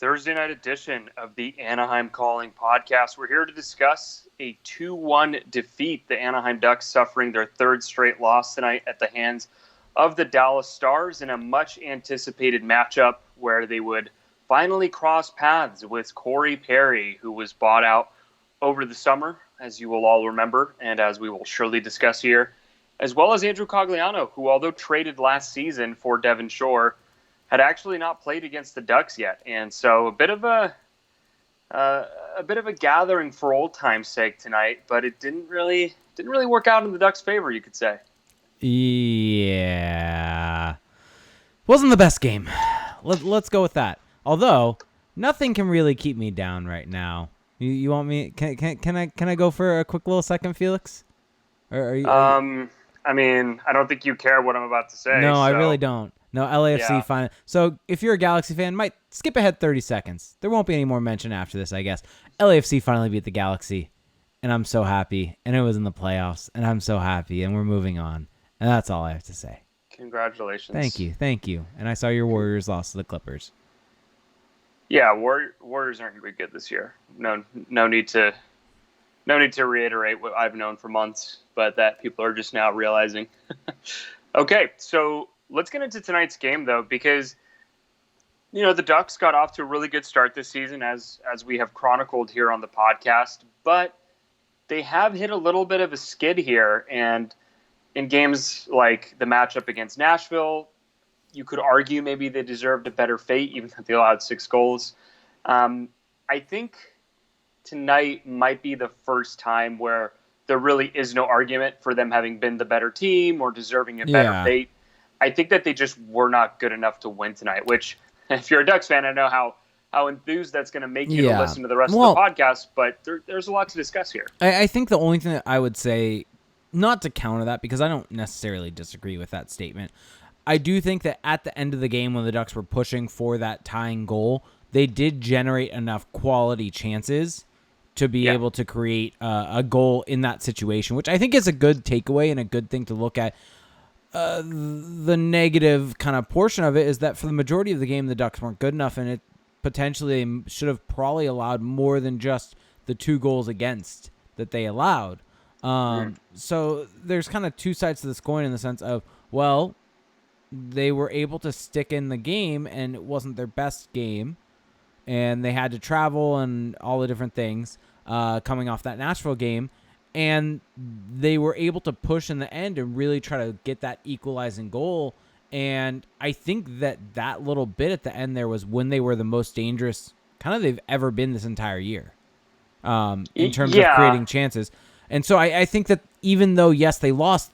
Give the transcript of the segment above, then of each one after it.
Thursday night edition of the Anaheim Calling podcast. We're here to discuss a 2-1 defeat. The Anaheim Ducks suffering their third straight loss tonight at the hands of the Dallas Stars in a much anticipated matchup where they would finally cross paths with Corey Perry, who was bought out over the summer, as you will all remember, and as we will surely discuss here, as well as Andrew Cogliano, who, although traded last season for Devon Shore, had actually not played against the Ducks yet. And so a bit of a gathering for old time's sake tonight, but it didn't really work out in the Ducks' favor, you could say. Yeah. Wasn't the best game. Let's go with that. Although nothing can really keep me down right now. You want me? Can I go for a quick little second, Felix? Or are you? I mean, I don't think you care what I'm about to say. No, so. I really don't. No, LAFC final. So if you're a Galaxy fan, might skip ahead 30 seconds. There won't be any more mention after this, I guess. LAFC finally beat the Galaxy, and I'm so happy. And it was in the playoffs, and I'm so happy, and we're moving on. And that's all I have to say. Congratulations. Thank you. And I saw your Warriors lost to the Clippers. Yeah, Warriors aren't going to be good this year. No need to reiterate what I've known for months, but that people are just now realizing. Okay, so let's get into tonight's game, though, because, the Ducks got off to a really good start this season, as we have chronicled here on the podcast, but they have hit a little bit of a skid here, and in games like the matchup against Nashville, you could argue maybe they deserved a better fate, even if they allowed 6 goals. I think tonight might be the first time where there really is no argument for them having been the better team or deserving a better fate. I think that they just were not good enough to win tonight, which, if you're a Ducks fan, I know how enthused that's going to make you to listen to the rest of the podcast, but there's a lot to discuss here. I think the only thing that I would say, not to counter that, because I don't necessarily disagree with that statement, I do think that at the end of the game when the Ducks were pushing for that tying goal, they did generate enough quality chances to be able to create a goal in that situation, which I think is a good takeaway and a good thing to look at. The negative kind of portion of it is that for the majority of the game, the Ducks weren't good enough, and it potentially should have probably allowed more than just the 2 goals against that they allowed. So there's kind of two sides to this coin in the sense of, well, they were able to stick in the game, and it wasn't their best game, and they had to travel and all the different things coming off that Nashville game, and they were able to push in the end and really try to get that equalizing goal. And I think that little bit at the end there was when they were the most dangerous kind of they've ever been this entire year in terms of creating chances. And so I think that even though, yes, they lost,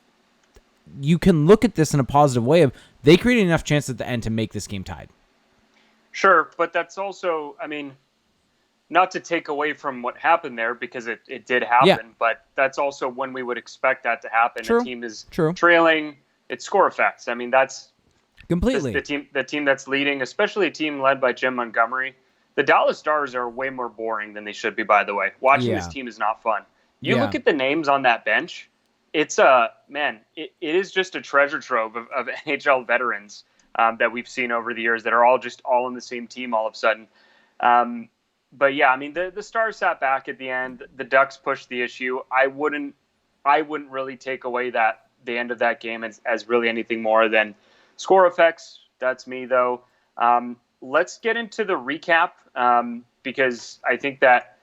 you can look at this in a positive way of they created enough chances at the end to make this game tied. Sure, but that's also, I mean, not to take away from what happened there, because it did happen, but that's also when we would expect that to happen. True. A team is trailing, it's score effects. I mean, that's completely the team that's leading, especially a team led by Jim Montgomery. The Dallas Stars are way more boring than they should be, by the way. Watching this team is not fun. You look at the names on that bench, it's it is just a treasure trove of NHL veterans that we've seen over the years that are all in the same team all of a sudden. But yeah, I mean, the Stars sat back at the end. The Ducks pushed the issue. I wouldn't really take away the end of that game as really anything more than score effects. That's me, though. Let's get into the recap because I think that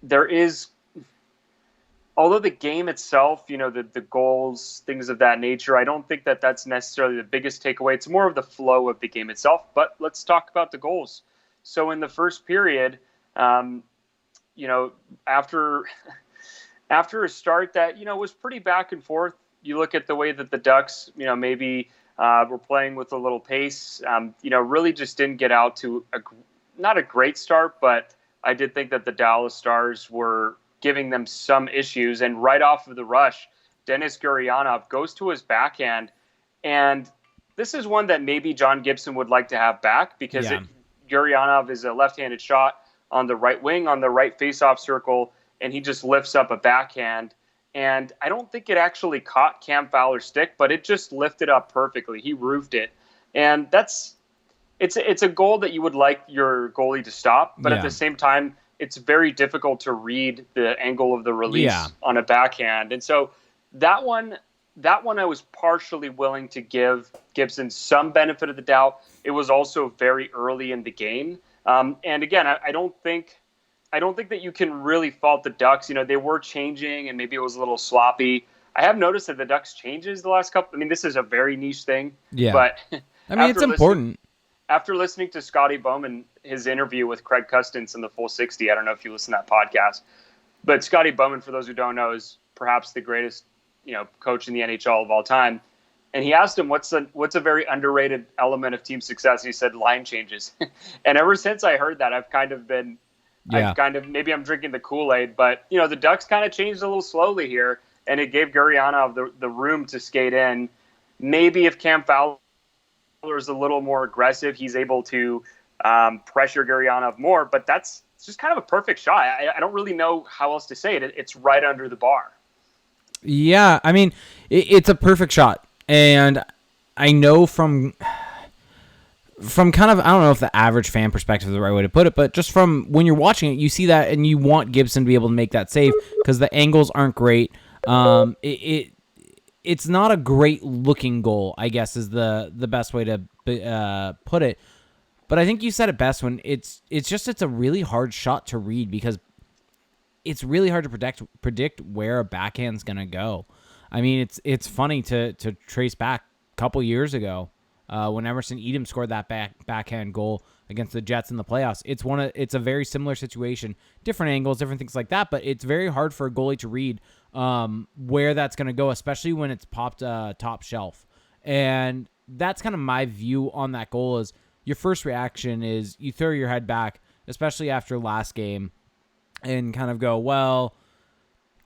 there is, although the game itself, the goals, things of that nature, I don't think that that's necessarily the biggest takeaway. It's more of the flow of the game itself. But let's talk about the goals. So in the first period, after a start that, was pretty back and forth, you look at the way that the Ducks, maybe were playing with a little pace, really just didn't get out to not a great start, but I did think that the Dallas Stars were giving them some issues. And right off of the rush, Denis Gurianov goes to his backhand. And this is one that maybe John Gibson would like to have back because Gurianov is a left-handed shot on the right wing, on the right face-off circle, and he just lifts up a backhand. And I don't think it actually caught Cam Fowler's stick, but it just lifted up perfectly. He roofed it. And that's it's a goal that you would like your goalie to stop, but at the same time, it's very difficult to read the angle of the release on a backhand. And so that one I was partially willing to give Gibson some benefit of the doubt. It was also very early in the game. And again, I don't think that you can really fault the Ducks. They were changing and maybe it was a little sloppy. I have noticed that the Ducks changes the last couple. I mean, this is a very niche thing. Yeah. But I mean, it's important. After listening to Scotty Bowman, his interview with Craig Custance in the Full 60, I don't know if you listen to that podcast, but Scotty Bowman, for those who don't know, is perhaps the greatest, coach in the NHL of all time. And he asked him, what's a very underrated element of team success? He said, line changes. And ever since I heard that, maybe I'm drinking the Kool-Aid, but the Ducks kind of changed a little slowly here, and it gave Gurianov the room to skate in. Maybe if Cam Fowler is a little more aggressive, he's able to pressure Gurianov more, but it's just kind of a perfect shot. I don't really know how else to say it. It's right under the bar. Yeah, I mean, it's a perfect shot, and I know from kind of, I don't know if the average fan perspective is the right way to put it, but just from when you're watching it, you see that, and you want Gibson to be able to make that save because the angles aren't great. It's not a great looking goal, I guess, is the best way to put it. But I think you said it best when it's a really hard shot to read because it's really hard to predict where a backhand's gonna go. I mean, it's funny to trace back a couple years ago when Emerson Edom scored that backhand goal against the Jets in the playoffs. It's a very similar situation, different angles, different things like that. But it's very hard for a goalie to read where that's going to go, especially when it's popped top shelf. And that's kind of my view on that goal. Is your first reaction is you throw your head back, especially after last game, and kind of go, well,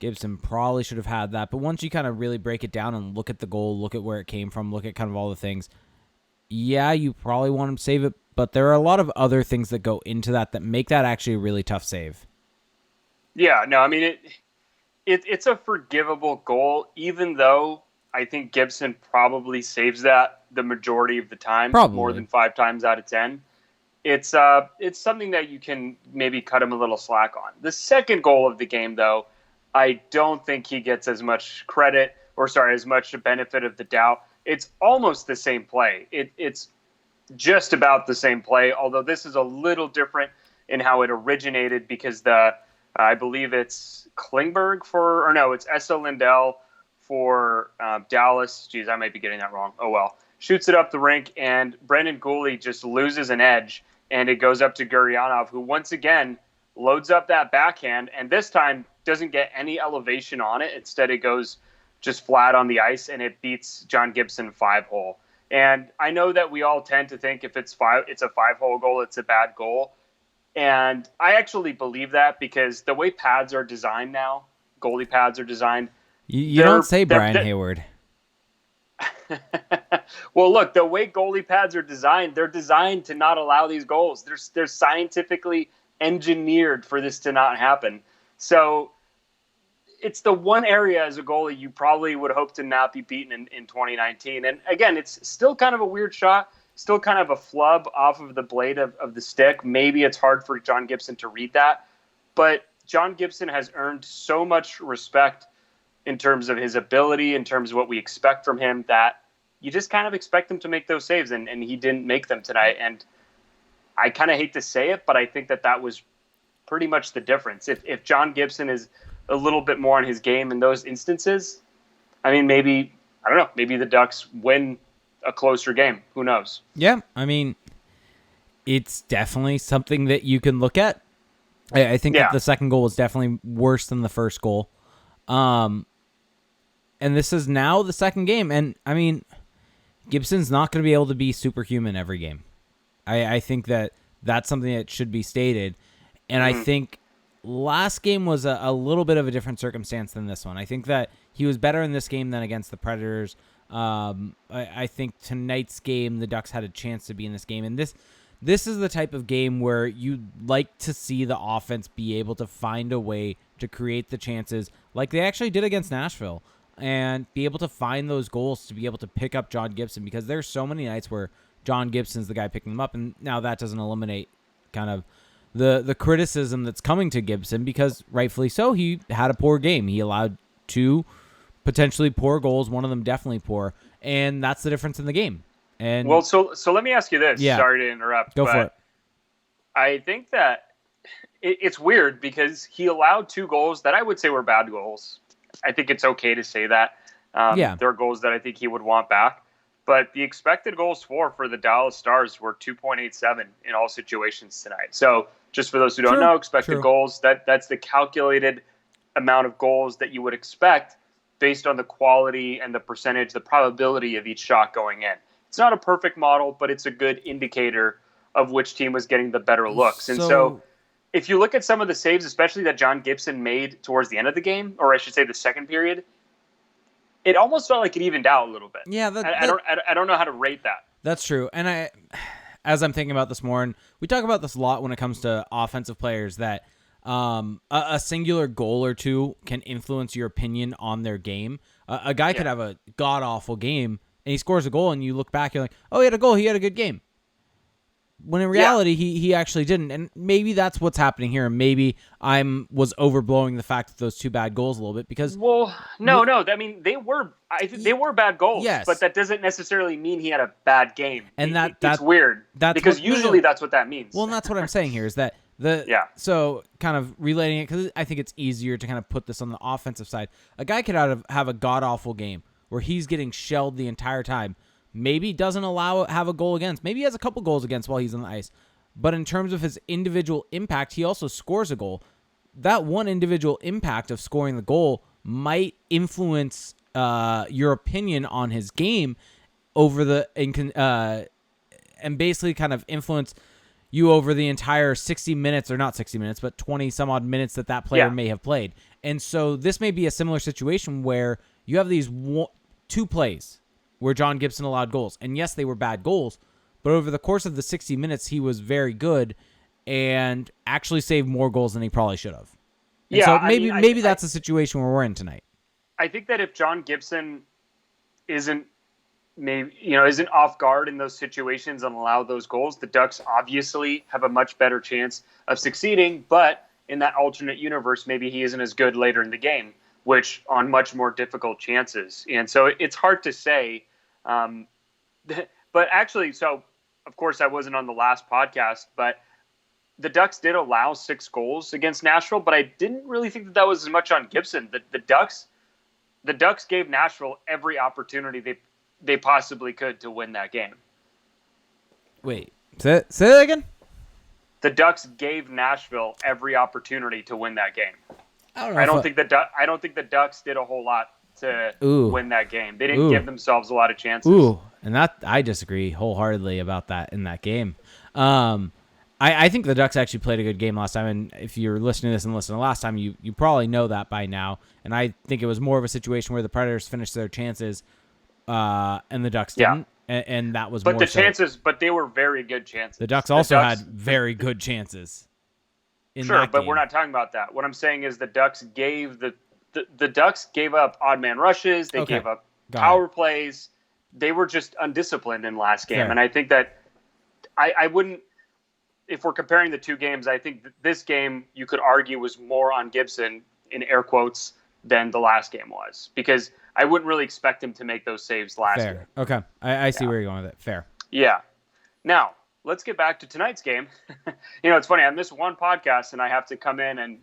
Gibson probably should have had that. But once you kind of really break it down and look at the goal, look at where it came from, look at kind of all the things, yeah, you probably want him to save it, but there are a lot of other things that go into that make that actually a really tough save. Yeah, no, I mean, it's a forgivable goal, even though I think Gibson probably saves that the majority of the time, more than 5 times out of 10. It's something that you can maybe cut him a little slack on. The second goal of the game, though, I don't think he gets as much credit, as much benefit of the doubt. It's almost the same play. It's just about the same play, although this is a little different in how it originated because I believe it's Klingberg it's Essa Lindell for Dallas. Geez, I might be getting that wrong. Oh, well. Shoots it up the rink, and Brendan Gooley just loses an edge, and it goes up to Gurianov, who once again loads up that backhand, and this time doesn't get any elevation on it. Instead, it goes just flat on the ice, and it beats John Gibson 5-hole. And I know that we all tend to think if it's a 5-hole goal, it's a bad goal. And I actually believe that because the way pads are designed now, goalie pads are designed. You don't say Brian Hayward. Well, look, the way goalie pads are designed, they're designed to not allow these goals. They're scientifically engineered for this to not happen. So it's the one area as a goalie you probably would hope to not be beaten in 2019. And again, it's still kind of a weird shot, still kind of a flub off of the blade of the stick. Maybe it's hard for John Gibson to read that. But John Gibson has earned so much respect in terms of his ability, in terms of what we expect from him, that you just kind of expect him to make those saves, and he didn't make them tonight. And I kind of hate to say it, but I think that was pretty much the difference. If John Gibson is a little bit more on his game in those instances, I mean, maybe the Ducks win a closer game. Who knows? Yeah, I mean, it's definitely something that you can look at. I think that the second goal was definitely worse than the first goal. And this is now the second game. And, I mean, Gibson's not going to be able to be superhuman every game. I think that's something that should be stated. And I think last game was a little bit of a different circumstance than this one. I think that he was better in this game than against the Predators. I think tonight's game, the Ducks had a chance to be in this game. And this is the type of game where you'd like to see the offense be able to find a way to create the chances like they actually did against Nashville and be able to find those goals to be able to pick up John Gibson, because there's so many nights where John Gibson's the guy picking them up. And now that doesn't eliminate kind of the criticism that's coming to Gibson, because rightfully so, he had a poor game. He allowed 2 potentially poor goals, one of them definitely poor, and that's the difference in the game. And well, so let me ask you this. Yeah. Sorry to interrupt. Go for it. I think that it's weird because he allowed 2 goals that I would say were bad goals. I think it's okay to say that. There are goals that I think he would want back. But the expected goals for the Dallas Stars were 2.87 in all situations tonight. So just for those who don't know, expected goals, that's the calculated amount of goals that you would expect based on the quality and the percentage, the probability of each shot going in. It's not a perfect model, but it's a good indicator of which team was getting the better looks. And so if you look at some of the saves, especially that John Gibson made towards the end of the game, or I should say the second period, it almost felt like it evened out a little bit. Yeah, I don't know how to rate that. That's true. And as I'm thinking about this more, and we talk about this a lot when it comes to offensive players, that a singular goal or 2 can influence your opinion on their game. A guy could have a god-awful game, and he scores a goal, and you look back, you're like, oh, he had a goal, he had a good game. When in reality, he actually didn't. And maybe that's what's happening here. Maybe I was overblowing the fact that those 2 bad goals a little bit, because... Well, no. I mean, they were bad goals, yes, but that doesn't necessarily mean he had a bad game. And it's weird, because usually that's what that means. Well, and that's what I'm saying here, is that so kind of relating it, because I think it's easier to kind of put this on the offensive side. A guy could have a god-awful game where he's getting shelled the entire time. Maybe doesn't have a goal against. Maybe he has a couple goals against while he's on the ice. But in terms of his individual impact, he also scores a goal. That one individual impact of scoring the goal might influence your opinion on his game over and basically kind of influence you over the entire 60 minutes, or not 60 minutes, but 20 some odd minutes that player may have played. And so this may be a similar situation where you have these 2 plays where John Gibson allowed goals. And yes, they were bad goals, but over the course of the 60 minutes, he was very good and actually saved more goals than he probably should have. And so maybe that's a situation where we're in tonight. I think that if John Gibson isn't off guard in those situations and allow those goals, the Ducks obviously have a much better chance of succeeding. But in that alternate universe, maybe he isn't as good later in the game, which on much more difficult chances. And so it's hard to say. But actually, so of course I wasn't on the last podcast, but the Ducks did allow 6 goals against Nashville, but I didn't really think that was as much on Gibson. The Ducks gave Nashville every opportunity they possibly could to win that game. Wait, say that again? The Ducks gave Nashville every opportunity to win that game. I don't think the Ducks did a whole lot to win that game. They didn't give themselves a lot of chances. And that I disagree wholeheartedly about that in that game. I think the Ducks actually played a good game last time, and if you're listening to this and listening to last time, you probably know that by now. And I think it was more of a situation where the Predators finished their chances, and the Ducks didn't. And that was but they were very good chances. The Ducks also had very good chances. Sure, but we're not talking about that. What I'm saying is the Ducks gave the Ducks gave up odd man rushes. They gave up power plays. They were just undisciplined in last game. Fair. And I think that I wouldn't, if we're comparing the 2 games, I think this game you could argue was more on Gibson, in air quotes, than the last game was, because I wouldn't really expect him to make those saves last game. Okay. I see where you're going with it. Fair. Yeah. Now, let's get back to tonight's game. It's funny. I missed one podcast, and I have to come in and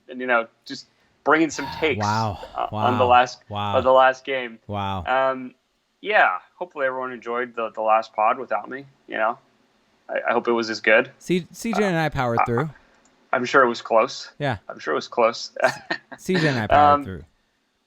just bring in some takes on the last game. Wow. Yeah. Hopefully everyone enjoyed the last pod without me. I hope it was as good. CJ and I powered through. I'm sure it was close. Yeah. I'm sure it was close. CJ and I powered through.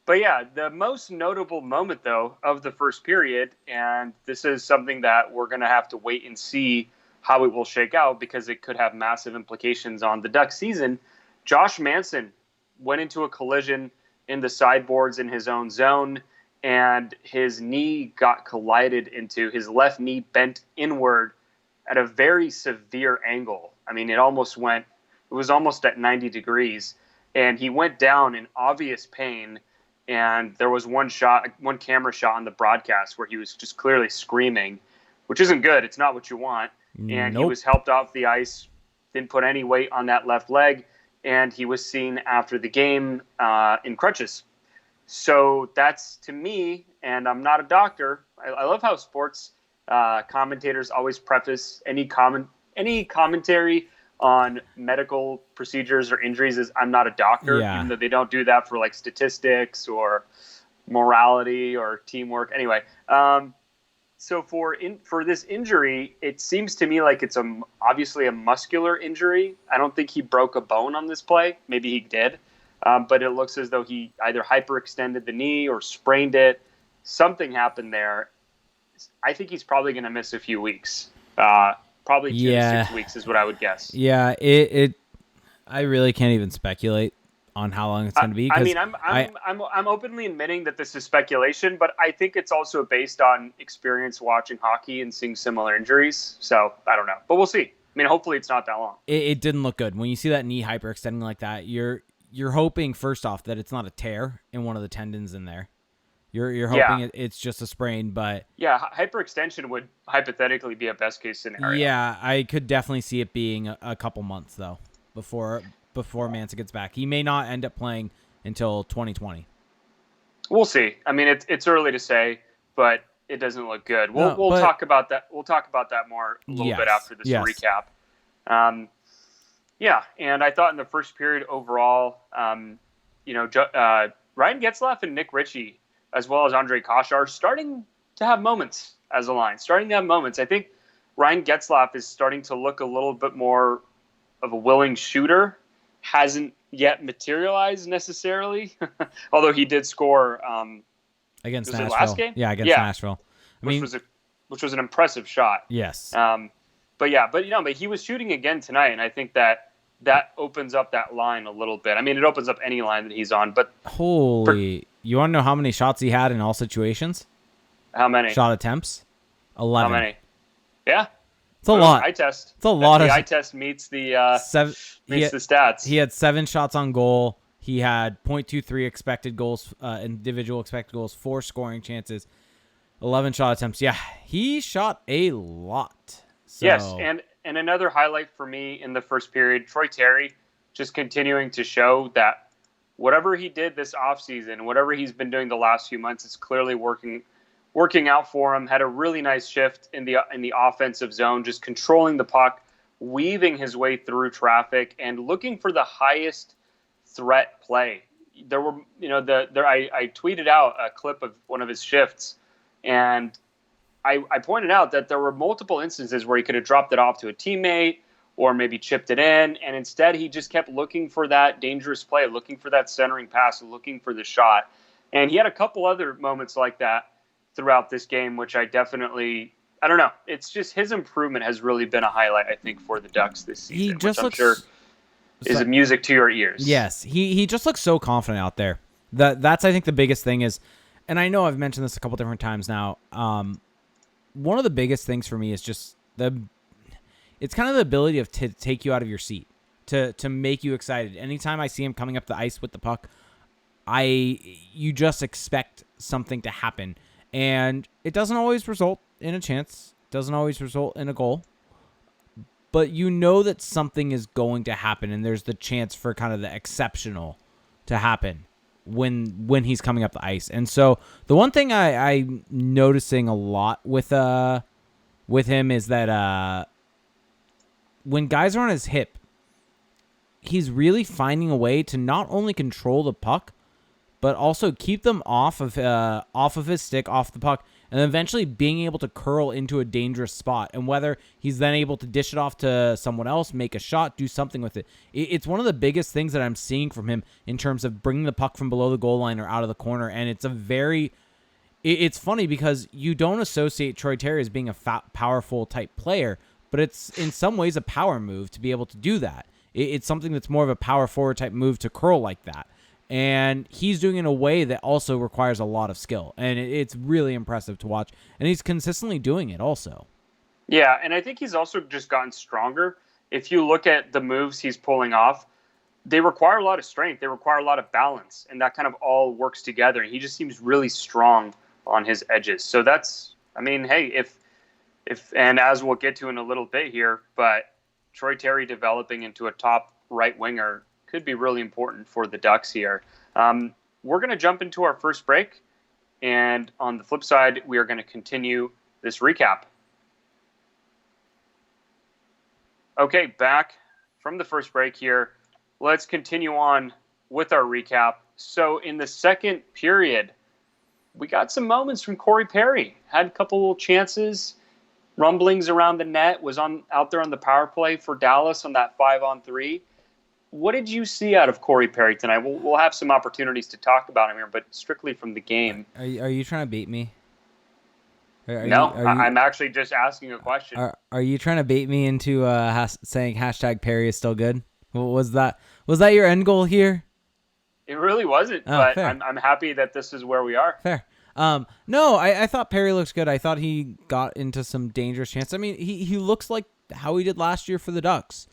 But yeah, the most notable moment, though, of the first period, and this is something that we're going to have to wait and see how it will shake out, because it could have massive implications on the Ducks season. Josh Manson went into a collision in the sideboards in his own zone, and his knee got collided into, his left knee bent inward at a very severe angle. I mean, it was almost at 90 degrees, and he went down in obvious pain. And there was one camera shot on the broadcast where he was just clearly screaming. which isn't good. It's not what you want. And he was helped off the ice, didn't put any weight on that left leg, and he was seen after the game in crutches. So that's, to me, and I'm not a doctor, I love how sports commentators always preface any commentary on medical procedures or injuries as "I'm not a doctor," even though they don't do that for like statistics or morality or teamwork. Anyway, so for this injury, it seems to me like it's obviously a muscular injury. I don't think he broke a bone on this play. Maybe he did, but it looks as though he either hyperextended the knee or sprained it. Something happened there. I think he's probably going to miss a few weeks. Probably 2 to 6 weeks is what I would guess. Yeah, I really can't even speculate on how long it's going to be. I mean, I'm openly admitting that this is speculation, but I think it's also based on experience watching hockey and seeing similar injuries. So I don't know, but we'll see. I mean, hopefully it's not that long. It didn't look good when you see that knee hyperextending like that. You're hoping first off that it's not a tear in one of the tendons in there. You're hoping it's just a sprain, but hyperextension would hypothetically be a best case scenario. Yeah, I could definitely see it being a couple months though before Manson gets back. He may not end up playing until 2020. We'll see. I mean, it's early to say, but it doesn't look good. We'll talk about that. We'll talk about that more a little bit after this recap. And I thought in the first period overall, Ryan Getzlaf and Nick Ritchie, as well as Ondrej Kase, are starting to have moments as a line. I think Ryan Getzlaf is starting to look a little bit more of a willing shooter. Hasn't yet materialized necessarily, although he did score against Nashville. Last game? Yeah, against Nashville. Which was an impressive shot. Yes. But he was shooting again tonight, and I think that opens up that line a little bit. I mean, it opens up any line that he's on, but you want to know how many shots he had in all situations? How many? Shot attempts? 11. How many? Yeah. It's a lot. Eye test. It's a lot. The eye test meets the stats. He had 7 shots on goal. He had .23 expected goals, individual expected goals, 4 scoring chances, 11 shot attempts. Yeah, he shot a lot. So. Yes, and another highlight for me in the first period, Troy Terry just continuing to show that whatever he did this offseason, whatever he's been doing the last few months, it's clearly working out for him. Had a really nice shift in the offensive zone, just controlling the puck, weaving his way through traffic, and looking for the highest threat play. There were, I tweeted out a clip of one of his shifts, and I pointed out that there were multiple instances where he could have dropped it off to a teammate or maybe chipped it in, and instead he just kept looking for that dangerous play, looking for that centering pass, looking for the shot. And he had a couple other moments like that throughout this game, which I don't know. It's just his improvement has really been a highlight, I think, for the Ducks this season, he just which I'm sure is music to your ears. Yes, he just looks so confident out there. That's I think the biggest thing is, and I know I've mentioned this a couple different times now, one of the biggest things for me is just it's kind of the ability to take you out of your seat, to make you excited. Anytime I see him coming up the ice with the puck, you just expect something to happen. And it doesn't always result in a chance, doesn't always result in a goal, but you know that something is going to happen, and there's the chance for kind of the exceptional to happen when he's coming up the ice. And so the one thing I'm noticing a lot with him is that when guys are on his hip, he's really finding a way to not only control the puck, but also keep them off of his stick, off the puck, and eventually being able to curl into a dangerous spot. And whether he's then able to dish it off to someone else, make a shot, do something with it. It's one of the biggest things that I'm seeing from him in terms of bringing the puck from below the goal line or out of the corner. And it's funny because you don't associate Troy Terry as being a powerful type player, but it's in some ways a power move to be able to do that. It's something that's more of a power forward type move to curl like that. And he's doing it in a way that also requires a lot of skill. And it's really impressive to watch. And he's consistently doing it also. Yeah, and I think he's also just gotten stronger. If you look at the moves he's pulling off, they require a lot of strength. They require a lot of balance. And that kind of all works together. And he just seems really strong on his edges. So hey, if And as we'll get to in a little bit here, but Troy Terry developing into a top right winger could be really important for the Ducks here. We're going to jump into our first break, and on the flip side, we are going to continue this recap. Okay, back from the first break here. Let's continue on with our recap. So in the second period, we got some moments from Corey Perry. Had a couple little chances, rumblings around the net, was out there on the power play for Dallas on that 5-on-3. What did you see out of Corey Perry tonight? We'll have some opportunities to talk about him here, but strictly from the game. Are you trying to bait me? I'm actually just asking a question. Are you trying to bait me into saying hashtag Perry is still good? Was that your end goal here? It really wasn't, but fair. I'm happy that this is where we are. Fair. No, I thought Perry looks good. I thought he got into some dangerous chances. I mean, he looks like how he did last year for the Ducks.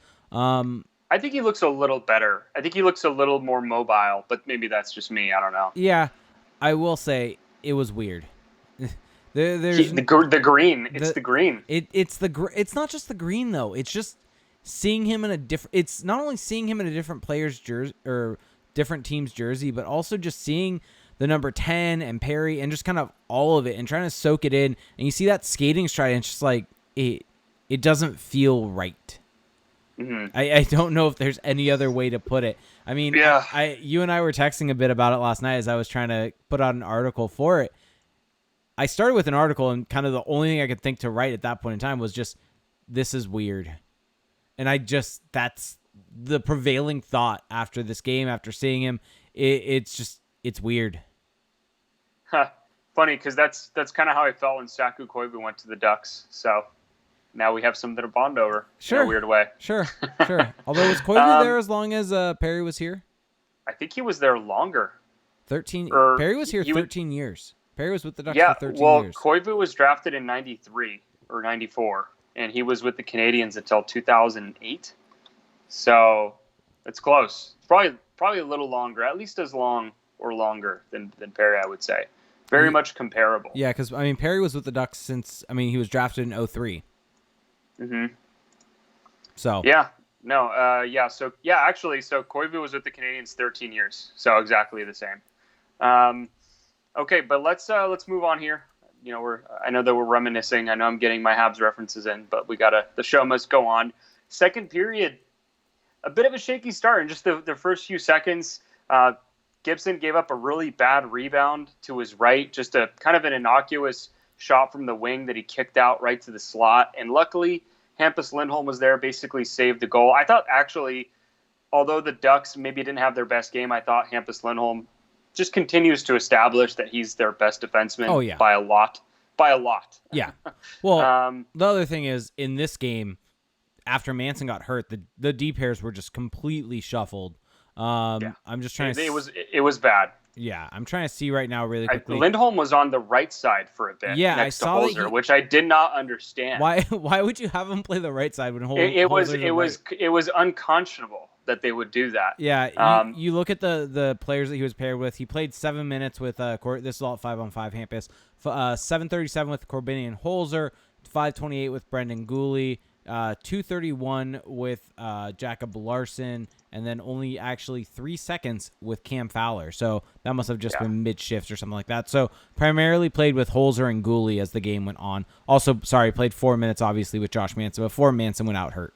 I think he looks a little better. I think he looks a little more mobile, but maybe that's just me. I don't know. Yeah, I will say it was weird. There's the green. It's the green. It's not just the green though. It's just seeing him in a different. It's not only seeing him in a different player's jersey or different team's jersey, but also just seeing the number 10 and Perry and just kind of all of it and trying to soak it in. And you see that skating stride, and it's just like it doesn't feel right. Mm-hmm. I don't know if there's any other way to put it. I mean, yeah. You and I were texting a bit about it last night as I was trying to put out an article for it. I started with an article, and kind of the only thing I could think to write at that point in time was just, this is weird. And that's the prevailing thought after this game, after seeing him. It's weird. Huh. Funny, because that's kind of how I felt when Saku Koivu went to the Ducks. So now we have something to bond over in a weird way. Sure. Although, was Koivu there as long as Perry was here? I think he was there longer. 13. Perry was here 13 years. Perry was with the Ducks for 13 years. Koivu was drafted in 93 or 94, and he was with the Canadians until 2008. So it's close. Probably a little longer, at least as long or longer than Perry, I would say. Very much comparable. Yeah, because, I mean, Perry was with the Ducks since, he was drafted in 03. Mm-hmm. So. Yeah. No, So Koivu was with the Canadians 13 years. So exactly the same. Okay, but let's move on here. You know, I know that we're reminiscing. I know I'm getting my Habs references in, but the show must go on. Second period, a bit of a shaky start in just the first few seconds. Gibson gave up a really bad rebound to his right, just a kind of an innocuous shot from the wing that he kicked out right to the slot. And luckily, Hampus Lindholm was there, basically saved the goal. I thought actually, although the Ducks maybe didn't have their best game, I thought Hampus Lindholm just continues to establish that he's their best defenseman by a lot. Yeah. Well, the other thing is, in this game, after Manson got hurt, the D pairs were just completely shuffled. I'm just trying to... It was bad. Yeah, I'm trying to see right now really quickly. Lindholm was on the right side for a bit next to Holzer, which I did not understand. Why would you have him play the right side when Holzer It was unconscionable that they would do that. Yeah, you look at the players that he was paired with. He played 7 minutes with this is all 5-on-5 Hampus. 7:37 with Corbinian Holzer, 5:28 with Brendan Gooley, 2:31 with Jacob Larson, and then only actually 3 seconds with Cam Fowler. So that must have just been mid-shift or something like that. So primarily played with Holzer and Gooley as the game went on. Also, played 4 minutes obviously with Josh Manson before Manson went out hurt.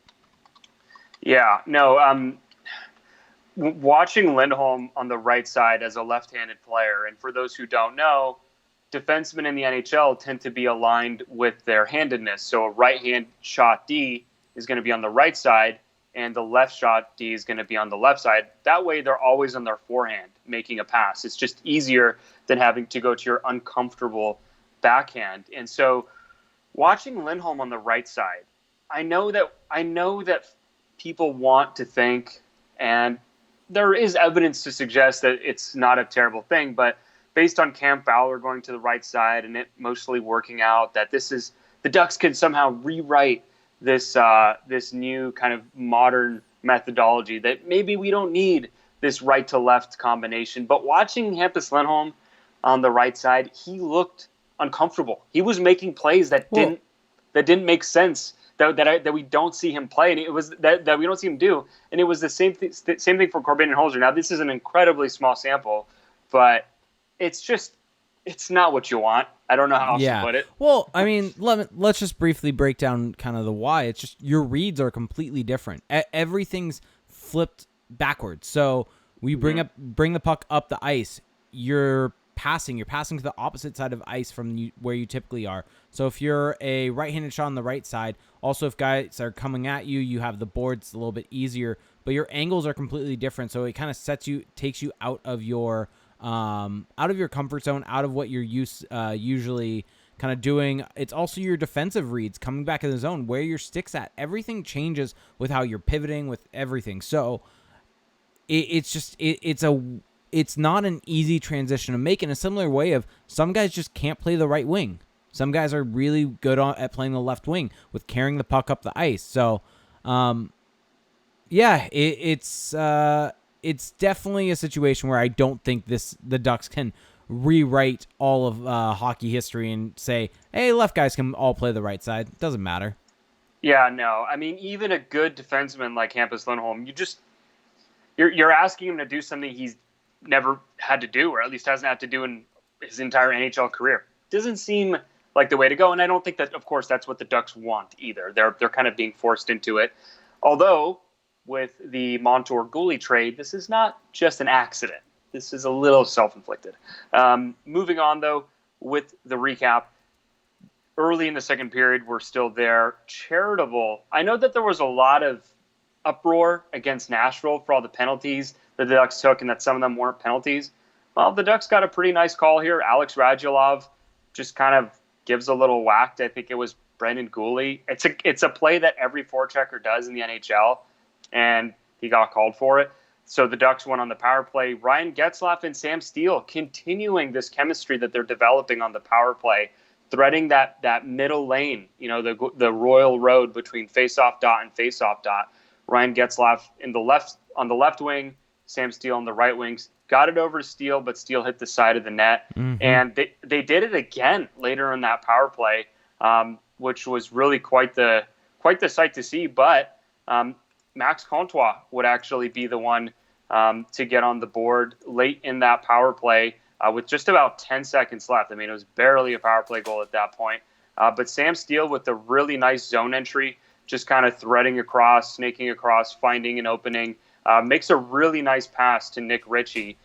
Yeah, no. Watching Lindholm on the right side as a left-handed player, and for those who don't know, defensemen in the NHL tend to be aligned with their handedness. So a right-hand shot D is going to be on the right side, and the left shot D is going to be on the left side. That way, they're always on their forehand making a pass. It's just easier than having to go to your uncomfortable backhand. And so, watching Lindholm on the right side, I know that people want to think, and there is evidence to suggest that it's not a terrible thing, but based on Cam Fowler going to the right side and it mostly working out, that the Ducks can somehow rewrite this new kind of modern methodology that maybe we don't need this right to left combination. But watching Hampus Lindholm on the right side, he looked uncomfortable. He was making plays that didn't that didn't make sense that we don't see him play, and it was that we don't see him do. And it was the same thing for Corbin and Holzer. Now this is an incredibly small sample, but it's not what you want. I don't know how else to put it. Well, I mean, let's just briefly break down kind of the why. It's just your reads are completely different. Everything's flipped backwards. So we bring the puck up the ice. You're passing to the opposite side of ice from where you typically are. So if you're a right-handed shot on the right side, also if guys are coming at you, you have the boards a little bit easier, but your angles are completely different. So it kind of takes you out of your comfort zone, out of what you're usually kind of doing. It's also your defensive reads coming back in the zone, where your stick's at. Everything changes with how you're pivoting, with everything. So it's not an easy transition to make, in a similar way of some guys just can't play the right wing. Some guys are really good at playing the left wing with carrying the puck up the ice. So, it's definitely a situation where I don't think the Ducks can rewrite all of hockey history and say, hey, left guys can all play the right side. It doesn't matter. Yeah, no. I mean, even a good defenseman like Hampus Lindholm, you're asking him to do something he's never had to do, or at least hasn't had to do in his entire NHL career. Doesn't seem like the way to go, and I don't think that, of course, that's what the Ducks want either. They're kind of being forced into it. Although, with the Montour-Goulet trade, this is not just an accident. This is a little self-inflicted. Moving on, though, with the recap, early in the second period, we're still there. Charitable. I know that there was a lot of uproar against Nashville for all the penalties that the Ducks took, and that some of them weren't penalties. Well, the Ducks got a pretty nice call here. Alex Radulov just kind of gives a little whack. I think it was Brendan Goulet. It's a play that every forechecker does in the NHL, and he got called for it. So the Ducks went on the power play. Ryan Getzlaf and Sam Steele continuing this chemistry that they're developing on the power play, threading that middle lane, the royal road between faceoff dot and faceoff dot. Ryan Getzlaf on the left wing, Sam Steele on the right wings. Got it over to Steele, but Steele hit the side of the net. Mm-hmm. And they did it again later in that power play, which was really quite the sight to see. But Max Comtois would actually be the one to get on the board late in that power play with just about 10 seconds left. I mean, it was barely a power play goal at that point. But Sam Steele with the really nice zone entry, just kind of threading across, snaking across, finding an opening, makes a really nice pass to Nick Ritchie,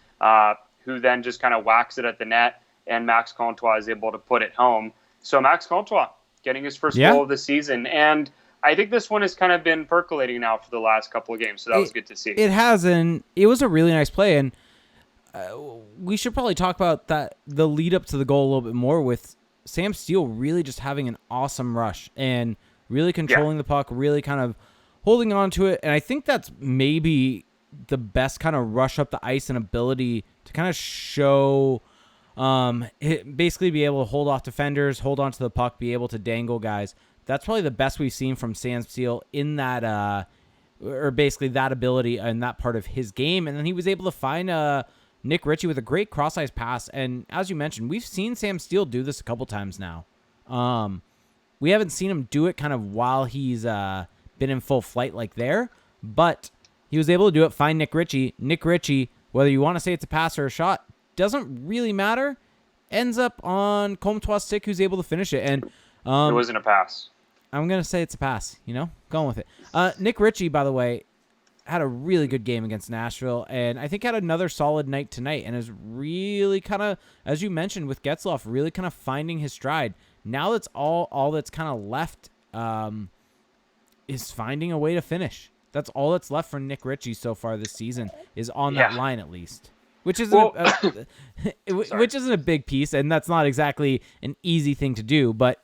who then just kind of whacks it at the net, and Max Comtois is able to put it home. So Max Comtois getting his first goal of the season. And I think this one has kind of been percolating now for the last couple of games, so that was good to see. It has, and it was a really nice play, and we should probably talk about the lead up to the goal a little bit more, with Sam Steele really just having an awesome rush and really controlling the puck, really kind of holding on to it. And I think that's maybe the best kind of rush up the ice and ability to kind of show, basically be able to hold off defenders, hold on to the puck, be able to dangle guys. That's probably the best we've seen from Sam Steele in that, or basically that ability in that part of his game. And then he was able to find Nick Ritchie with a great cross-ice pass. And as you mentioned, we've seen Sam Steele do this a couple times now. We haven't seen him do it kind of while he's been in full flight like there, but he was able to do it, find Nick Ritchie. Nick Ritchie, whether you want to say it's a pass or a shot, doesn't really matter, ends up on Comtois' stick, who's able to finish it. And it wasn't a pass. I'm going to say it's a pass, going with it. Nick Ritchie, by the way, had a really good game against Nashville, and I think had another solid night tonight, and is really kind of, as you mentioned with Getzlaf, really kind of finding his stride. Now that's all that's kind of left, is finding a way to finish. That's all that's left for Nick Ritchie so far this season, is on that line at least, which isn't which isn't a big piece, and that's not exactly an easy thing to do, but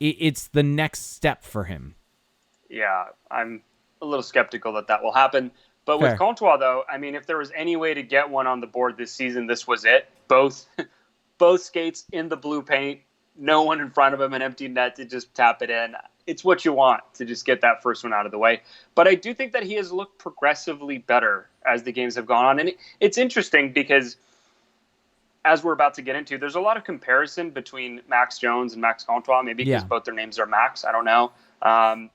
it's the next step for him. Yeah, I'm a little skeptical that will happen. But with Comtois, though, I mean, if there was any way to get one on the board this season, this was it. Both skates in the blue paint, no one in front of him, an empty net to just tap it in. It's what you want to just get that first one out of the way. But I do think that he has looked progressively better as the games have gone on. And it's interesting because as we're about to get into, there's a lot of comparison between Max Jones and Max Comtois, maybe because both their names are Max. I don't know.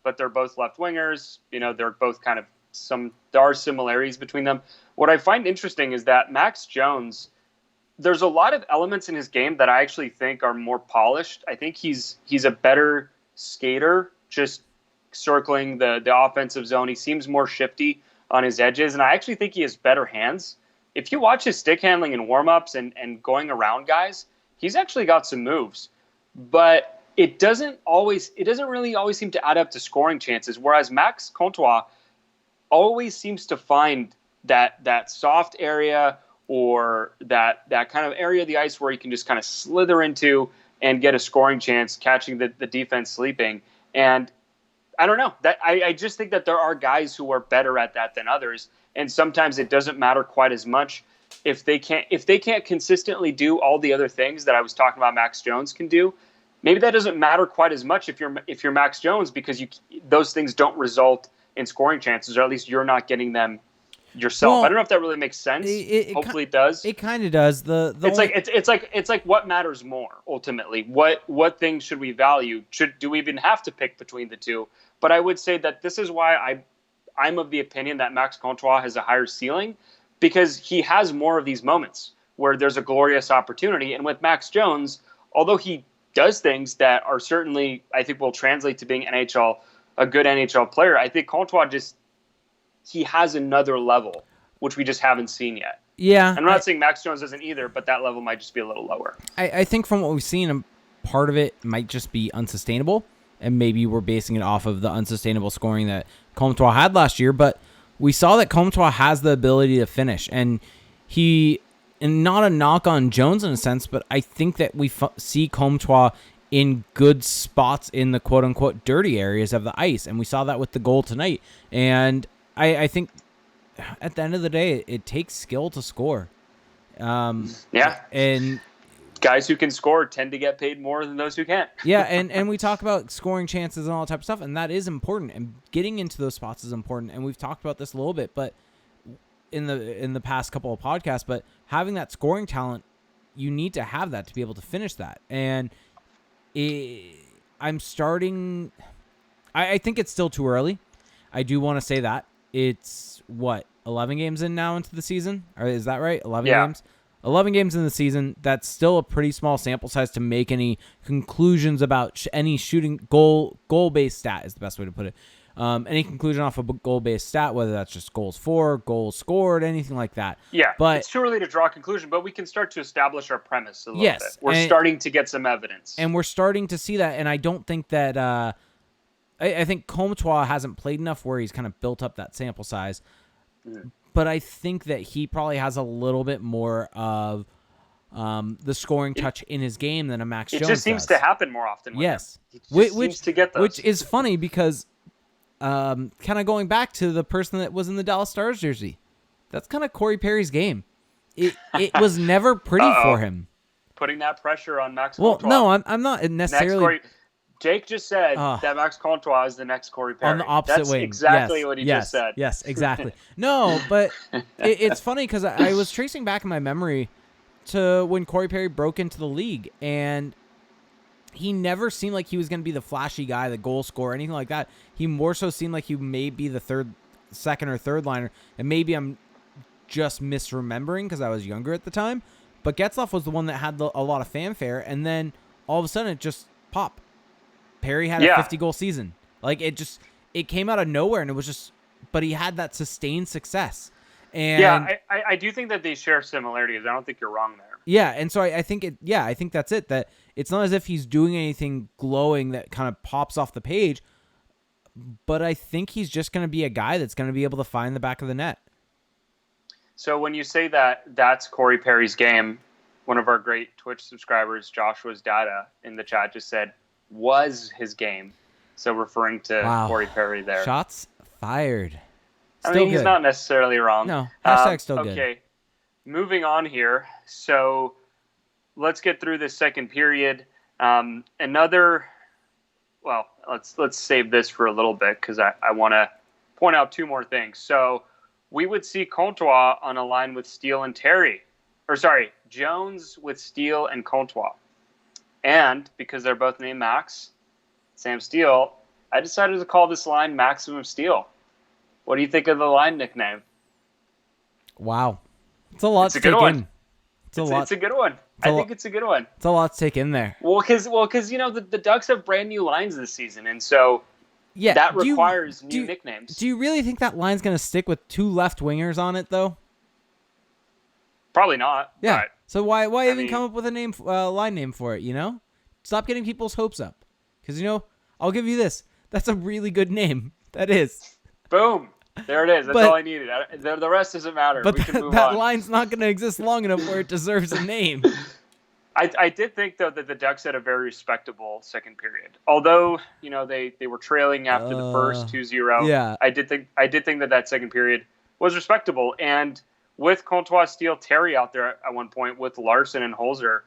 But they're both left wingers. They're both kind of there are similarities between them. What I find interesting is that Max Jones, there's a lot of elements in his game that I actually think are more polished. I think he's a better skater, just circling the offensive zone. He seems more shifty on his edges, and I actually think he has better hands. If you watch his stick handling in warm-ups and going around guys, he's actually got some moves. But it doesn't really always seem to add up to scoring chances, whereas Max Comtois always seems to find that soft area or that kind of area of the ice where he can just kind of slither into and get a scoring chance, catching the defense sleeping. And I don't know. I just think that there are guys who are better at that than others. And sometimes it doesn't matter quite as much if they can't consistently do all the other things that I was talking about Max Jones can do. Maybe that doesn't matter quite as much if you're Max Jones, because those things don't result in scoring chances, or at least you're not getting them yourself. Well, I don't know if that really makes sense. Hopefully it does. It kind of does. It's like what matters more ultimately. What things should we value? Do we even have to pick between the two? But I would say that this is why I'm of the opinion that Max Comtois has a higher ceiling, because he has more of these moments where there's a glorious opportunity. And with Max Jones, although he does things that are certainly, I think, will translate to being a good NHL player, I think Comtois he has another level, which we just haven't seen yet. Yeah. I'm not saying Max Jones doesn't either, but that level might just be a little lower. I think from what we've seen, part of it might just be unsustainable, and maybe we're basing it off of the unsustainable scoring that Comtois had last year, but we saw that Comtois has the ability to finish, and not a knock on Jones in a sense, but I think that we see Comtois in good spots in the quote-unquote dirty areas of the ice, and we saw that with the goal tonight. And I think at the end of the day, it takes skill to score. And guys who can score tend to get paid more than those who can't. Yeah, and we talk about scoring chances and all that type of stuff, and that is important, and getting into those spots is important, and we've talked about this a little bit, but in the past couple of podcasts, but having that scoring talent, you need to have that to be able to finish that. And I think it's still too early. I do want to say that. It's 11 games in now into the season? Or is that right? 11 games? 11 games in the season. That's still a pretty small sample size to make any conclusions about any shooting goal-based stat is the best way to put it. Any conclusion off a goal-based stat, whether that's just goals for, goals scored, anything like that. Yeah, but it's too early to draw a conclusion, but we can start to establish our premise a little bit. We're starting to get some evidence. And we're starting to see that, and I don't think that I think Comtois hasn't played enough where he's kind of built up that sample size. But I think that he probably has a little bit more of the scoring touch in his game than a Max Jones does. It just seems to happen more often with him. Which seems to get those. Which is funny because kind of going back to the person that was in the Dallas Stars jersey, that's kind of Corey Perry's game. It was never pretty for him. Putting that pressure on Max Comtois. Well, no, I'm not necessarily. Jake just said that Max Comtois is the next Corey Perry. On the opposite wing. That's exactly what he just said. Yes, exactly. No, but it's funny because I was tracing back in my memory to when Corey Perry broke into the league, and he never seemed like he was going to be the flashy guy, the goal scorer, anything like that. He more so seemed like he may be the second or third liner, and maybe I'm just misremembering because I was younger at the time, but Getzlaf was the one that had a lot of fanfare, and then all of a sudden it just popped. Perry had a 50-goal season. Like, it came out of nowhere, and it was just, but he had that sustained success. And I do think that they share similarities. I don't think you're wrong there. Yeah, and so I think I think that's it. That it's not as if he's doing anything glowing that kind of pops off the page, but I think he's just going to be a guy that's going to be able to find the back of the net. So when you say that that's Corey Perry's game, one of our great Twitch subscribers, Joshua's Data, in the chat just said, was his game. So referring to Corey Perry there. Shots fired. He's not necessarily wrong. No, hashtag still good. Okay, moving on here. So let's get through this second period. Let's save this for a little bit because I want to point out two more things. So we would see Comtois on a line with Steele and Terry Jones with Steele and Comtois. And because they're both named Max, Sam Steele, I decided to call this line Maximum Steele. What do you think of the line nickname? Wow. It's a lot to take in. It's a good one. I think it's a good one. It's a lot to take in there. Well, because the Ducks have brand new lines this season, and so that requires new nicknames. Do you really think that line's going to stick with two left wingers on it, though? Probably not. Yeah. So why even come up with a line name for it? Stop getting people's hopes up. Because I'll give you this. That's a really good name. That is. Boom. There it is. That's all I needed. The rest doesn't matter. But we can move that on. Line's not going to exist long enough where it deserves a name. I did think, though, that the Ducks had a very respectable second period. Although, they were trailing after the first 2-0. Yeah. I did think that second period was respectable. And with Comtois, Steele, Terry out there at one point with Larson and Holzer,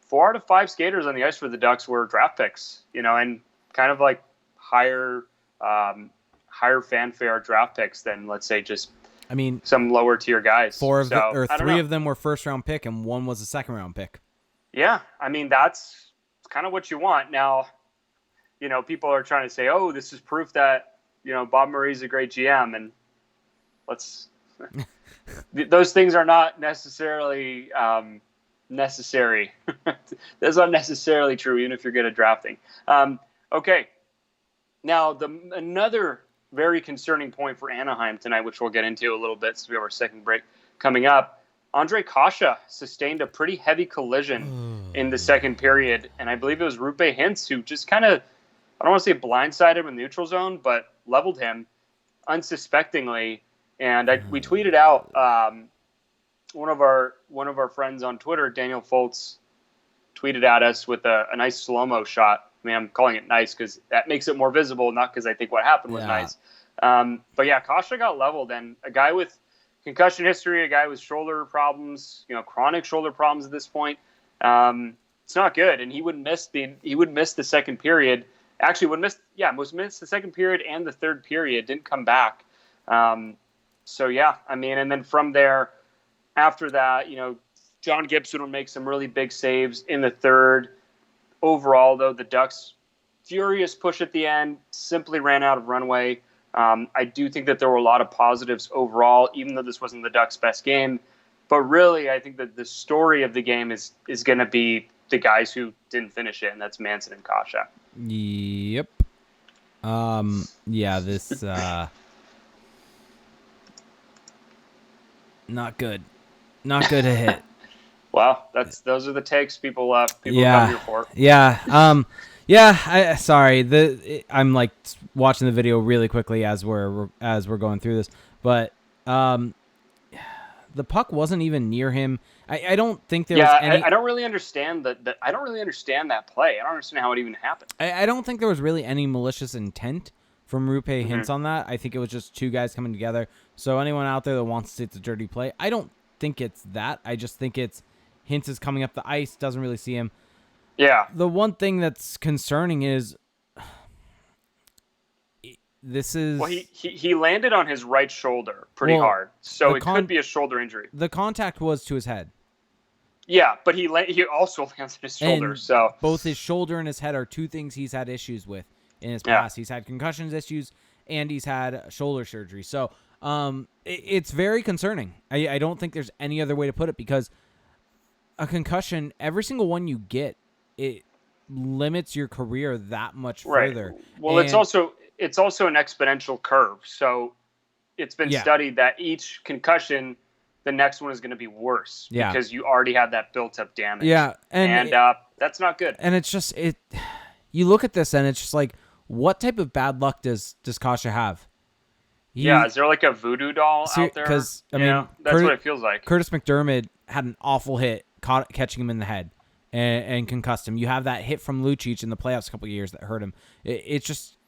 4 out of 5 skaters on the ice for the Ducks were draft picks, and kind of like higher fanfare draft picks than, let's say, just some lower tier guys. 3 of them were first round pick and 1 was a second round pick. Yeah, that's kind of what you want. Now, people are trying to say, oh, this is proof that, Bob Murray's a great GM, and those things are not necessarily necessary. That's not necessarily true, even if you're good at drafting. Okay. Now, another very concerning point for Anaheim tonight, which we'll get into a little bit since we have our second break coming up. Ondrej Kase sustained a pretty heavy collision in the second period, and I believe it was Rupe Hintz who just kind of, I don't want to say blindsided him in the neutral zone, but leveled him unsuspectingly. And we tweeted out one of our friends on Twitter, Daniel Foltz, tweeted at us with a nice slow-mo shot. I'm calling it nice because that makes it more visible, not because I think what happened was nice. But yeah, Kase got leveled, and a guy with concussion history, a guy with shoulder problems, chronic shoulder problems at this point. It's not good, and he would miss the second period. Actually, would miss the second period and the third period. Didn't come back. So yeah, and then from there, after that, John Gibson would make some really big saves in the third. Overall, though, the Ducks' furious push at the end simply ran out of runway. I do think that there were a lot of positives overall, even though this wasn't the Ducks' best game. But really, I think that the story of the game is going to be the guys who didn't finish it, and that's Manson and Kase. Yep. Yeah, this not good. Not good to hit. Well, those are the takes people come here for. Yeah. Sorry. I'm like watching the video really quickly as we're going through this, but the puck wasn't even near him. I don't think there was any. I don't really understand that. I don't really understand that play. I don't understand how it even happened. I don't think there was really any malicious intent from Rupe Hintz on that. I think it was just two guys coming together. So anyone out there that wants to say it's a dirty play, I don't think it's that. I just think it's Hintz is coming up the ice, doesn't really see him. Yeah. The one thing that's concerning is this is... Well, he landed on his right shoulder pretty hard, so it could be a shoulder injury. The contact was to his head. Yeah, but he also landed on his shoulder. And so both his shoulder and his head are two things he's had issues with in his past. He's had concussions issues, and he's had shoulder surgery. So it's very concerning. I don't think there's any other way to put it, because a concussion, every single one you get, it limits your career that much further. Well, it's also an exponential curve. So it's been studied that each concussion, the next one is going to be worse because you already had that built-up damage. Yeah, and that's not good. And it's just you look at this and it's just like, what type of bad luck does Kase have? Is there like a voodoo doll out there? Because that's what it feels like. Curtis McDermott had an awful hit, catching him in the head and concussed him. You have that hit from Lucic in the playoffs a couple of years that hurt him. It's just,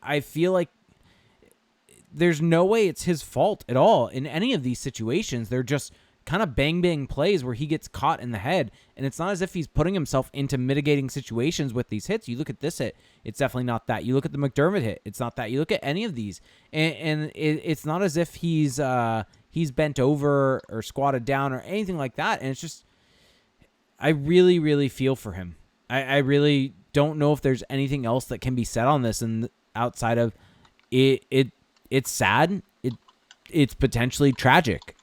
I feel like there's no way it's his fault at all in any of these situations. They're just kind of bang plays where he gets caught in the head, and it's not as if he's putting himself into mitigating situations with these hits. You look at this hit, it's definitely not that. You look at the McDermott hit, it's not that. You look at any of these, and it's not as if he's he's bent over or squatted down or anything like that. And it's just, I really, really feel for him. I really don't know if there's anything else that can be said on this, and outside of it's sad. It's potentially tragic,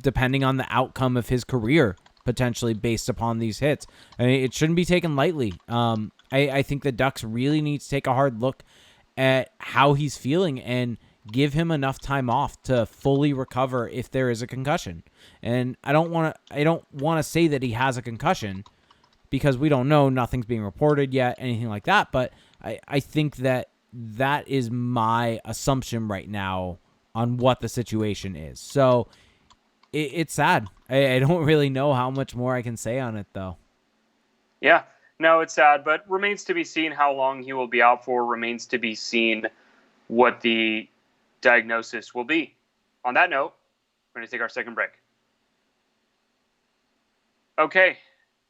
depending on the outcome of his career, potentially based upon these hits. I mean, it shouldn't be taken lightly. I think the Ducks really need to take a hard look at how he's feeling and give him enough time off to fully recover if there is a concussion. And I don't want to say that he has a concussion because we don't know. Nothing's being reported yet, anything like that. But I think that is my assumption right now on what the situation is. So it's sad. I don't really know how much more I can say on it, though. Yeah, no, it's sad, but remains to be seen how long he will be out for. Remains to be seen what the diagnosis will be. On that note, we're going to take our second break. Okay,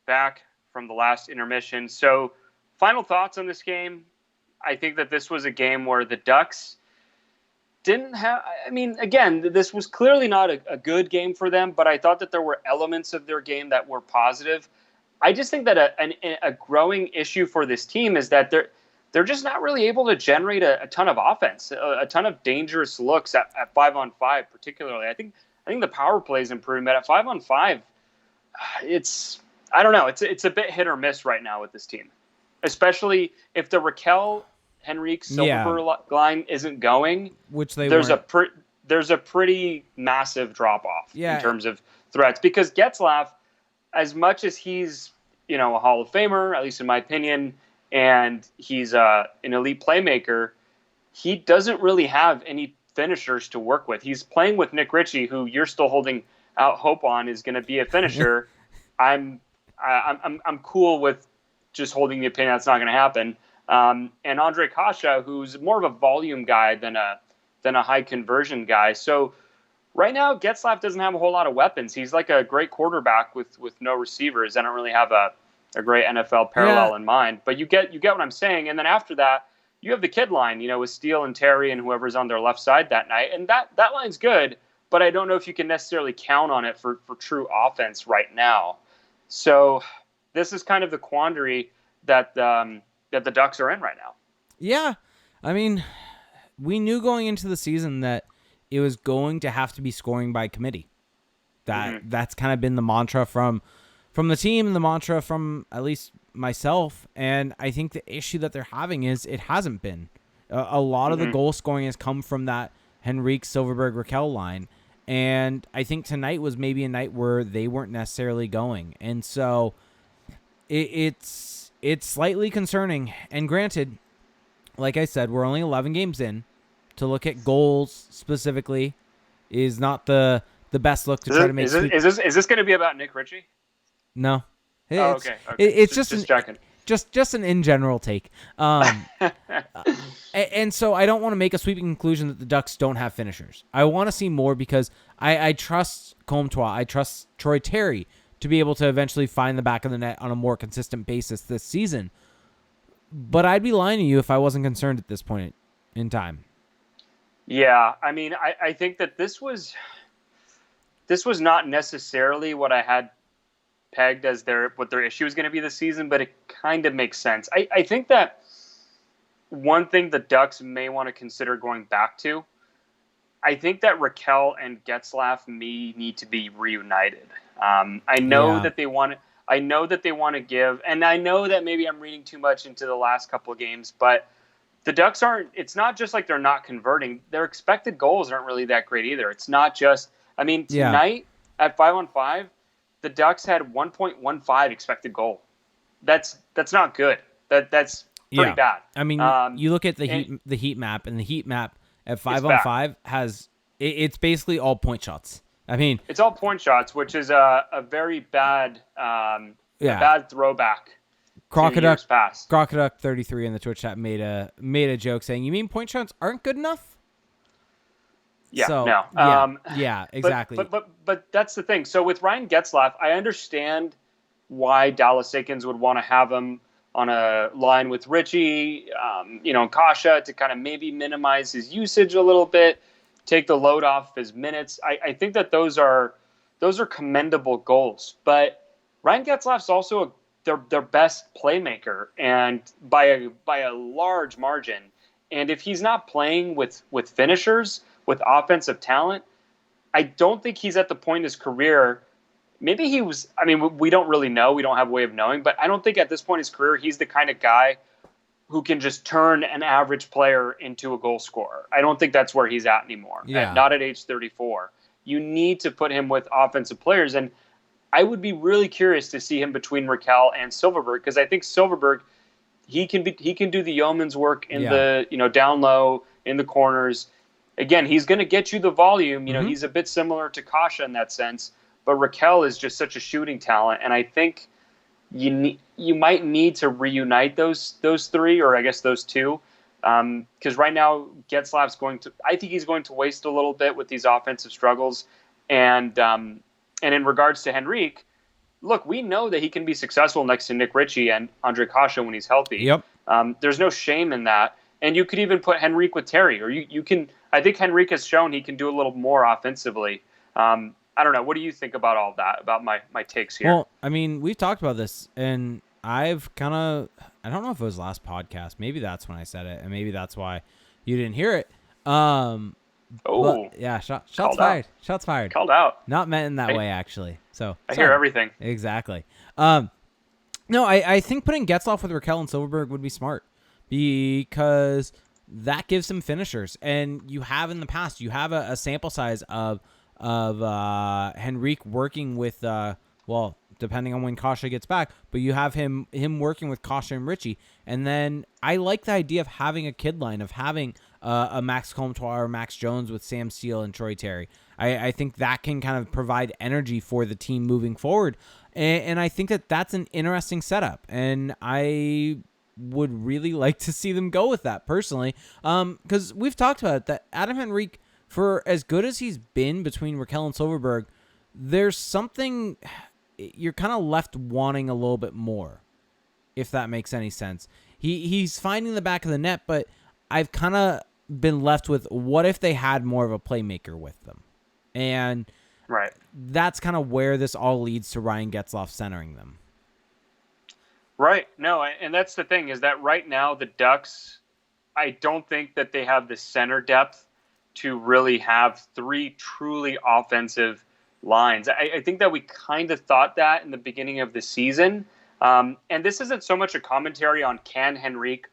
back from the last intermission. So, final thoughts on this game. I think that this was a game where the Ducks didn't have, I mean, again, this was clearly not a good game for them, but I thought that there were elements of their game that were positive. I just think that a growing issue for this team is that they're just not really able to generate a ton of offense, a ton of dangerous looks at 5-on-5 particularly. I think the power play is improving, but at 5-on-5, I don't know, it's a bit hit or miss right now with this team, especially if the Raquel Henrique Silverberg line isn't going, which there's a pretty massive drop off in terms of threats, because Getzlaf, as much as he's a Hall of Famer, at least in my opinion, and he's an elite playmaker, he doesn't really have any finishers to work with. He's playing with Nick Ritchie, who you're still holding out hope on is going to be a finisher. I'm cool with just holding the opinion that's not going to happen. And Ondrej Kase, who's more of a volume guy than a high conversion guy. So right now, Getzlaf doesn't have a whole lot of weapons. He's like a great quarterback with no receivers. I don't really have a great NFL parallel in mind, but you get what I'm saying. And then after that, you have the kid line, with Steele and Terry and whoever's on their left side that night. And that line's good, but I don't know if you can necessarily count on it for true offense right now. So this is kind of the quandary that the Ducks are in right now. Yeah. I mean, we knew going into the season that it was going to have to be scoring by committee. That's kind of been the mantra from the team, the mantra from at least myself. And I think the issue that they're having is it hasn't been. A lot of the goal scoring has come from that Henrique Silverberg Raquel line. And I think tonight was maybe a night where they weren't necessarily going. And so it's slightly concerning. And granted, like I said, we're only 11 games in. To look at goals specifically is not the best look to try to make. Is this going to be about Nick Ritchie? No. Okay. It's just checking. Just an in general take. And so I don't want to make a sweeping conclusion that the Ducks don't have finishers. I want to see more because I trust Comtois. I trust Troy Terry to be able to eventually find the back of the net on a more consistent basis this season. But I'd be lying to you if I wasn't concerned at this point in time. Yeah, I mean, I think that this was not necessarily what I had pegged as what their issue is going to be this season, but it kind of makes sense. I think that one thing the Ducks may want to consider going back to, I think that Raquel and Getzlaf may need to be reunited. I know that they want to give, and I know that maybe I'm reading too much into the last couple of games, but the Ducks it's not just like they're not converting. Their expected goals aren't really that great either. It's not just, tonight at 5-on-5, the Ducks had 1.15 expected goal. That's not good. That's pretty bad. I mean, you look at the heat map, and the heat map at 5-on-5 has, it's basically all point shots. I mean, it's all point shots, which is a very bad, bad throwback. Crocoduck 33 in the Twitch chat made a joke saying, "You mean point shots aren't good enough?" Yeah, so, no. Yeah, exactly. But that's the thing. So with Ryan Getzlaf, I understand why Dallas Eakins would want to have him on a line with Ritchie, Kasha, to kind of maybe minimize his usage a little bit. take the load off his minutes. I think that those are commendable goals. But Ryan Getzlaf's also their best playmaker, and by a large margin. And if he's not playing with finishers, with offensive talent, I don't think he's at the point in his career. Maybe he was. I mean, we don't really know. We don't have a way of knowing. But I don't think at this point in his career he's the kind of guy who can just turn an average player into a goal scorer. I don't think that's where he's at anymore. Yeah. Not at age 34. You need to put him with offensive players. And I would be really curious to see him between Raquel and Silverberg, because I think Silverberg, he can do the yeoman's work in the down low, in the corners. Again, he's going to get you the volume. He's a bit similar to Kase in that sense, but Raquel is just such a shooting talent, and I think you might need to reunite those three, or I guess those two, because right now Getzlaf's I think he's going to waste a little bit with these offensive struggles, and in regards to Henrique, look, we know that he can be successful next to Nick Ritchie and Ondrej Kase when he's healthy. Yep. There's no shame in that. And you could even put Henrique with Terry, or you can. I think Henrique has shown he can do a little more offensively. I don't know. What do you think about all that, about my takes here? Well, I mean, we've talked about this, and I've kind of, I don't know if it was last podcast. Maybe that's when I said it, and maybe that's why you didn't hear it. Yeah, shots fired. Shots fired. Called out. Not meant in that way, actually. So I hear everything. Exactly. No, I think putting Getzlaf with Raquel and Silverberg would be smart, because that gives some finishers, and you have in the past, you have a sample size of Henrique working with depending on when Kase gets back, but you have him working with Kase and Ritchie. And then I like the idea of having a kid line, of having a Max Comtois or Max Jones with Sam Steele and Troy Terry. I think that can kind of provide energy for the team moving forward. And I think that that's an interesting setup. And I would really like to see them go with that personally. Because we've talked about it, that Adam Henrique, for as good as he's been between Raquel and Silverberg, there's something you're kind of left wanting a little bit more, if that makes any sense. He's finding the back of the net, but I've kind of been left with, what if they had more of a playmaker with them? And right, that's kind of where this all leads to Ryan Getzlaf centering them. Right. No, and that's the thing, is that right now the Ducks, I don't think that they have the center depth to really have three truly offensive lines. I think that we kind of thought that in the beginning of the season. And this isn't so much a commentary on can Henrique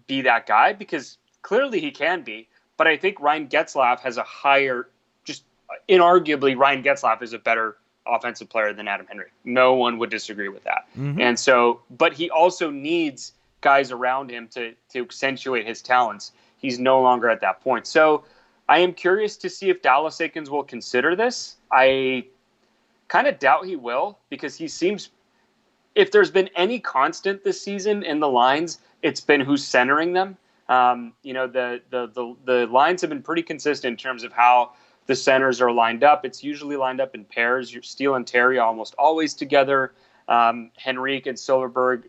be that guy, because clearly he can be. But I think Ryan Getzlaf has a higher, just inarguably, Ryan Getzlaf is a better offensive player than Adam Henrique. No one would disagree with that. Mm-hmm. And so, but he also needs guys around him to accentuate his talents. He's no longer at that point. So I am curious to see if Dallas Eakins will consider this. I kind of doubt he will, because he seems, if there's been any constant this season in the lines, it's been who's centering them. The lines have been pretty consistent in terms of how the centers are lined up. It's usually lined up in pairs. Steele and Terry are almost always together. Henrique and Silverberg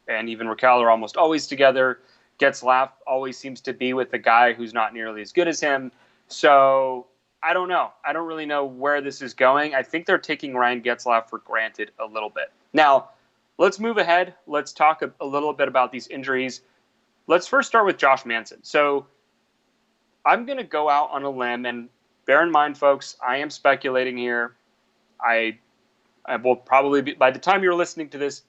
and even Raquel are almost always together. Getzlaf always seems to be with the guy who's not nearly as good as him. So I don't know. I don't really know where this is going. I think they're taking Ryan Getzlaf for granted a little bit. Now, let's move ahead. Let's talk a little bit about these injuries. Let's first start with Josh Manson. So I'm going to go out on a limb, and bear in mind, folks, I am speculating here. I will probably be, by the time you're listening to this,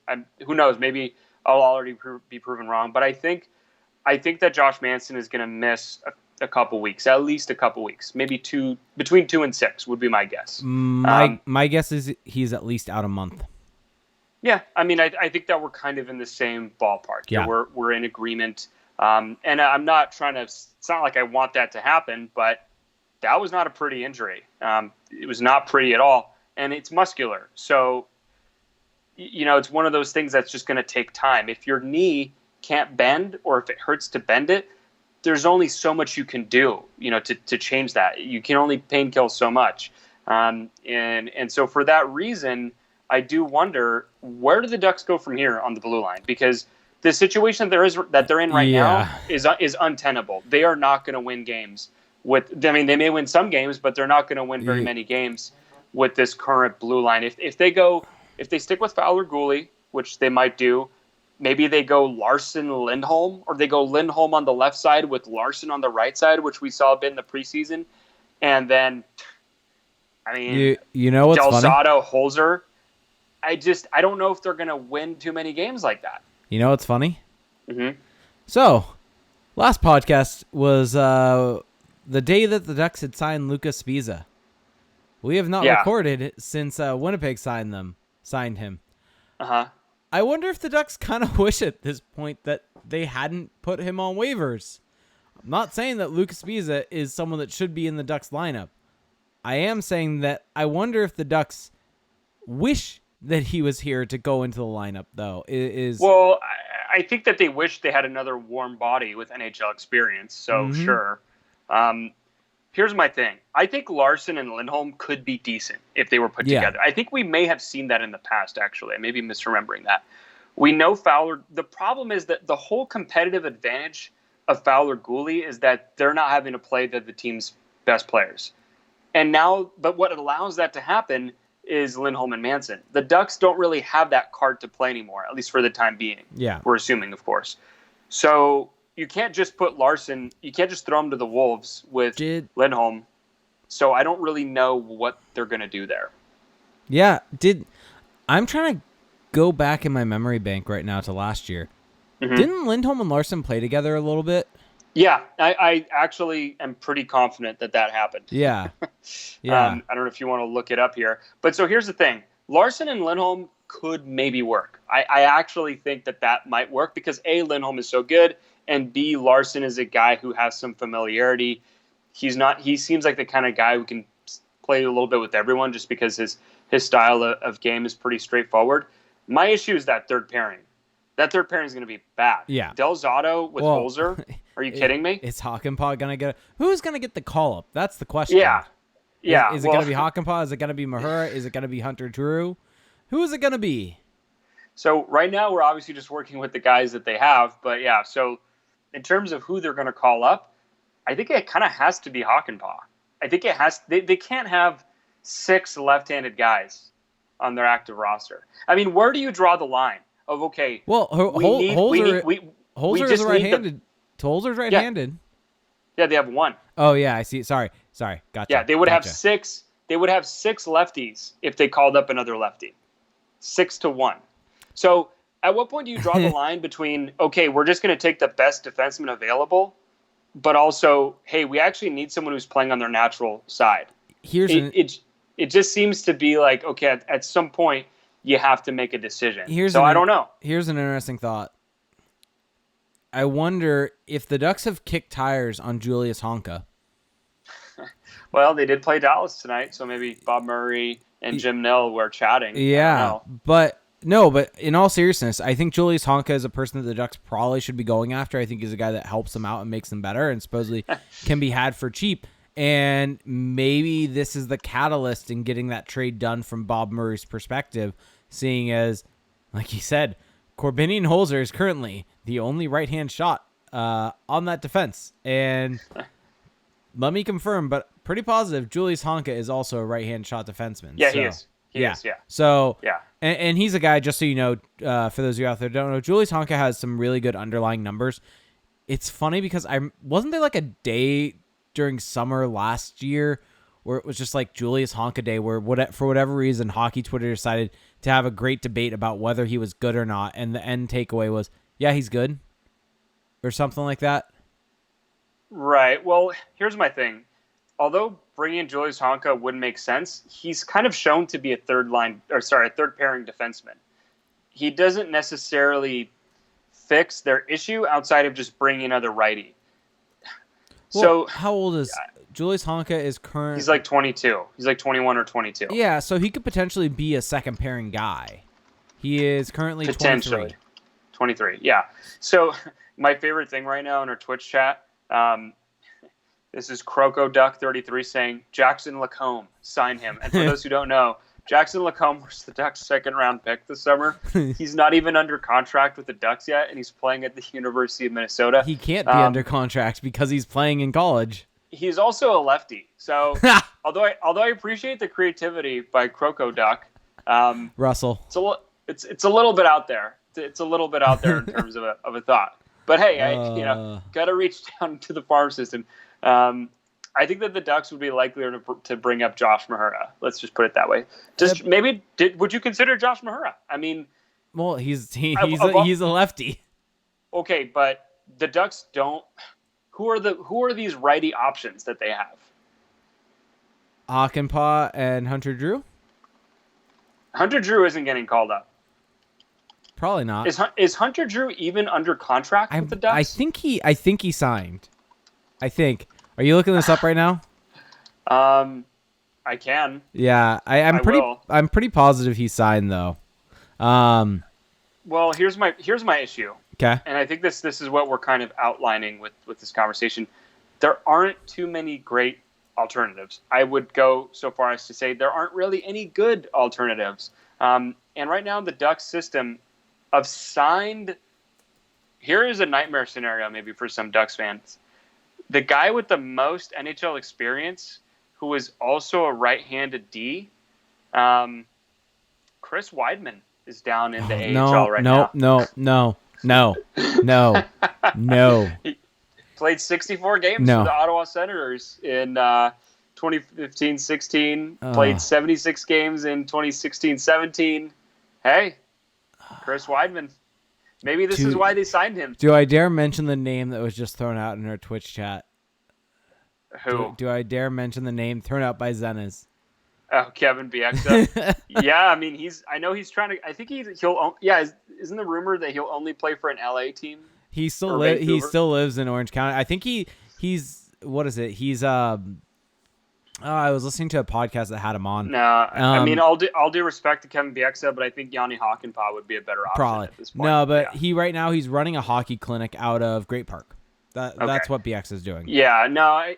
who knows, maybe I'll already be proven wrong. But I think that Josh Manson is going to miss a couple weeks, at least a couple weeks, maybe between 2 and 6 would be my guess. My guess is he's at least out a month. Yeah, I mean, I think that we're kind of in the same ballpark. Yeah, we're in agreement. And I'm not trying to. It's not like I want that to happen, but that was not a pretty injury. It was not pretty at all, and it's muscular. So, it's one of those things that's just going to take time. If your knee can't bend, or if it hurts to bend it, there's only so much you can do, to change that. You can only pain kill so much. And so for that reason, I do wonder, where do the Ducks go from here on the blue line? Because the situation that they're in right now is untenable. They are not going to win games I mean, they may win some games, but they're not going to win very many games with this current blue line. If they stick with Fowler Gooley, which they might do, maybe they go Larson Lindholm, or they go Lindholm on the left side with Larson on the right side, which we saw a bit in the preseason, and then I mean, you know what's funny? Delzato, Holzer. I don't know if they're going to win too many games like that. You know what's funny? Mm-hmm. So, last podcast was the day that the Ducks had signed Lucas Sbisa. We have not recorded since Winnipeg signed him. Uh-huh. I wonder if the Ducks kind of wish at this point that they hadn't put him on waivers. I'm not saying that Lucas Sbisa is someone that should be in the Ducks lineup. I am saying that I wonder if the Ducks wish that he was here to go into the lineup, though. Well, I think that they wish they had another warm body with NHL experience, so sure. Here's my thing. I think Larson and Lindholm could be decent if they were put together. I think we may have seen that in the past, actually. I may be misremembering that. We know Fowler. The problem is that the whole competitive advantage of Fowler Gooley is that they're not having to play the team's best players. And now, but what allows that to happen is Lindholm and Manson. The Ducks don't really have that card to play anymore, at least for the time being. Yeah. We're assuming, of course. So you can't just put Larson, you can't just throw him to the Wolves with Lindholm. So I don't really know what they're going to do there. Yeah. I'm trying to go back in my memory bank right now to last year. Mm-hmm. Didn't Lindholm and Larson play together a little bit? Yeah, I actually am pretty confident that happened. Yeah. I don't know if you want to look it up here. But so here's the thing. Larson and Lindholm could maybe work. I actually think that might work because A, Lindholm is so good, and B, Larson is a guy who has some familiarity. He seems like the kind of guy who can play a little bit with everyone just because his style of game is pretty straightforward. My issue is that third pairing. That third pairing is going to be bad. Yeah. Delzato with Holzer. Are you kidding me? Is Hakanpää going to get who's going to get the call up? That's the question. Yeah. Yeah. Is it going to be Hakanpää? Is it going to be Mahura? Is it going to be Hunter Drew? Who is it going to be? So right now we're obviously just working with the guys that they have, but yeah, so in terms of who they're going to call up, I think it kind of has to be Hakanpää. I think it has they can't have 6 left-handed guys on their active roster. I mean, where do you draw the line? Of okay, well, Holzer is right-handed. Holzer's right-handed. Yeah, they have one. Oh yeah, I see. Sorry, gotcha. Yeah, they would have 6. They would have 6 lefties if they called up another lefty, 6-1. So, at what point do you draw the line between okay, we're just going to take the best defenseman available, but also hey, we actually need someone who's playing on their natural side. It just seems to be like okay, at some point. You have to make a decision. I don't know. Here's an interesting thought. I wonder if the Ducks have kicked tires on Julius Honka. Well, they did play Dallas tonight, so maybe Bob Murray and Jim Nill were chatting. Yeah, but in all seriousness, I think Julius Honka is a person that the Ducks probably should be going after. I think he's a guy that helps them out and makes them better and supposedly can be had for cheap. And maybe this is the catalyst in getting that trade done from Bob Murray's perspective, seeing as, like he said, Korbinian Holzer is currently the only right-hand shot on that defense. And let me confirm, but pretty positive, Julius Honka is also a right-hand shot defenseman. Yeah, he is. He is. So, yeah. And he's a guy, just so you know, for those of you out there who don't know, Julius Honka has some really good underlying numbers. It's funny because wasn't there like a day during summer last year where it was just like Julius Honka Day where for whatever reason hockey Twitter decided to have a great debate about whether he was good or not, and the end takeaway was, yeah, he's good, or something like that. Right. Well, here's my thing. Although bringing in Julius Honka wouldn't make sense, he's kind of shown to be a third pairing defenseman. He doesn't necessarily fix their issue outside of just bringing another righty. Well, so how old is Julius Honka? Is current? He's like 22. He's like 21 or 22. Yeah, so he could potentially be a second pairing guy. He is currently 23. 23. Yeah. So my favorite thing right now in our Twitch chat, this is Croco Duck 33 saying Jackson Lacombe, sign him. And for those who don't know, Jackson Lacombe was the Ducks' second-round pick this summer. He's not even under contract with the Ducks yet, and he's playing at the University of Minnesota. He can't be under contract because he's playing in college. he's also a lefty. So although I appreciate the creativity by Croco Duck, Russell. It's a little bit out there. It's a little bit out there in terms of a thought. But hey, I got to reach down to the farm system. I think that the Ducks would be likelier to bring up Josh Mahura. Let's just put it that way. Would you consider Josh Mahura? I mean, well, he's a lefty. Okay, but the Ducks don't. Who are these righty options that they have? Hakanpää and Hunter Drew. Hunter Drew isn't getting called up. Probably not. Is Hunter Drew even under contract with the Ducks? I think he signed. I think. Are you looking this up right now? I can. Yeah, I'm pretty positive he signed though. Well, here's my issue. Okay. And I think this is what we're kind of outlining with this conversation. There aren't too many great alternatives. I would go so far as to say there aren't really any good alternatives. And right now the Ducks system of signed. Here is a nightmare scenario maybe for some Ducks fans. The guy with the most NHL experience, who is also a right-handed D, Chris Weidman is down in the AHL right now. No. He played 64 games for the Ottawa Senators in 2015-16. Played 76 games in 2016-17. Hey, Chris Weidman. Maybe this is why they signed him. Do I dare mention the name that was just thrown out in our Twitch chat? Who? Do I dare mention the name thrown out by Zenas? Oh, Kevin Bieksa. Yeah, I mean, I know he's trying to. I think he'll. Yeah, isn't the rumor that he'll only play for an LA team? He still lives in Orange County. I think he's what is it? He's I was listening to a podcast that had him on. No, I mean, all due respect to Kevin Bieksa, but I think Yanni Hakanpää would be a better option probably at this point. No, but right now he's running a hockey clinic out of Great Park. That's what Bieksa is doing. Yeah, no,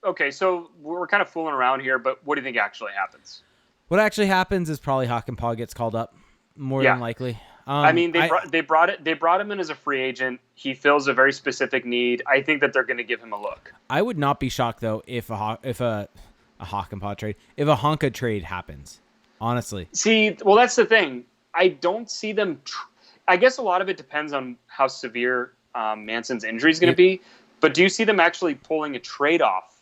okay, so we're kind of fooling around here, but what do you think actually happens? What actually happens is probably Hakanpää gets called up, more than likely. I mean, they brought him in as a free agent. He fills a very specific need. I think that they're going to give him a look. I would not be shocked though if a Hakanpää trade, if a Honka trade happens. Honestly, see, well, that's the thing. I don't see them. I guess a lot of it depends on how severe Manson's injury is going to be. But do you see them actually pulling a trade off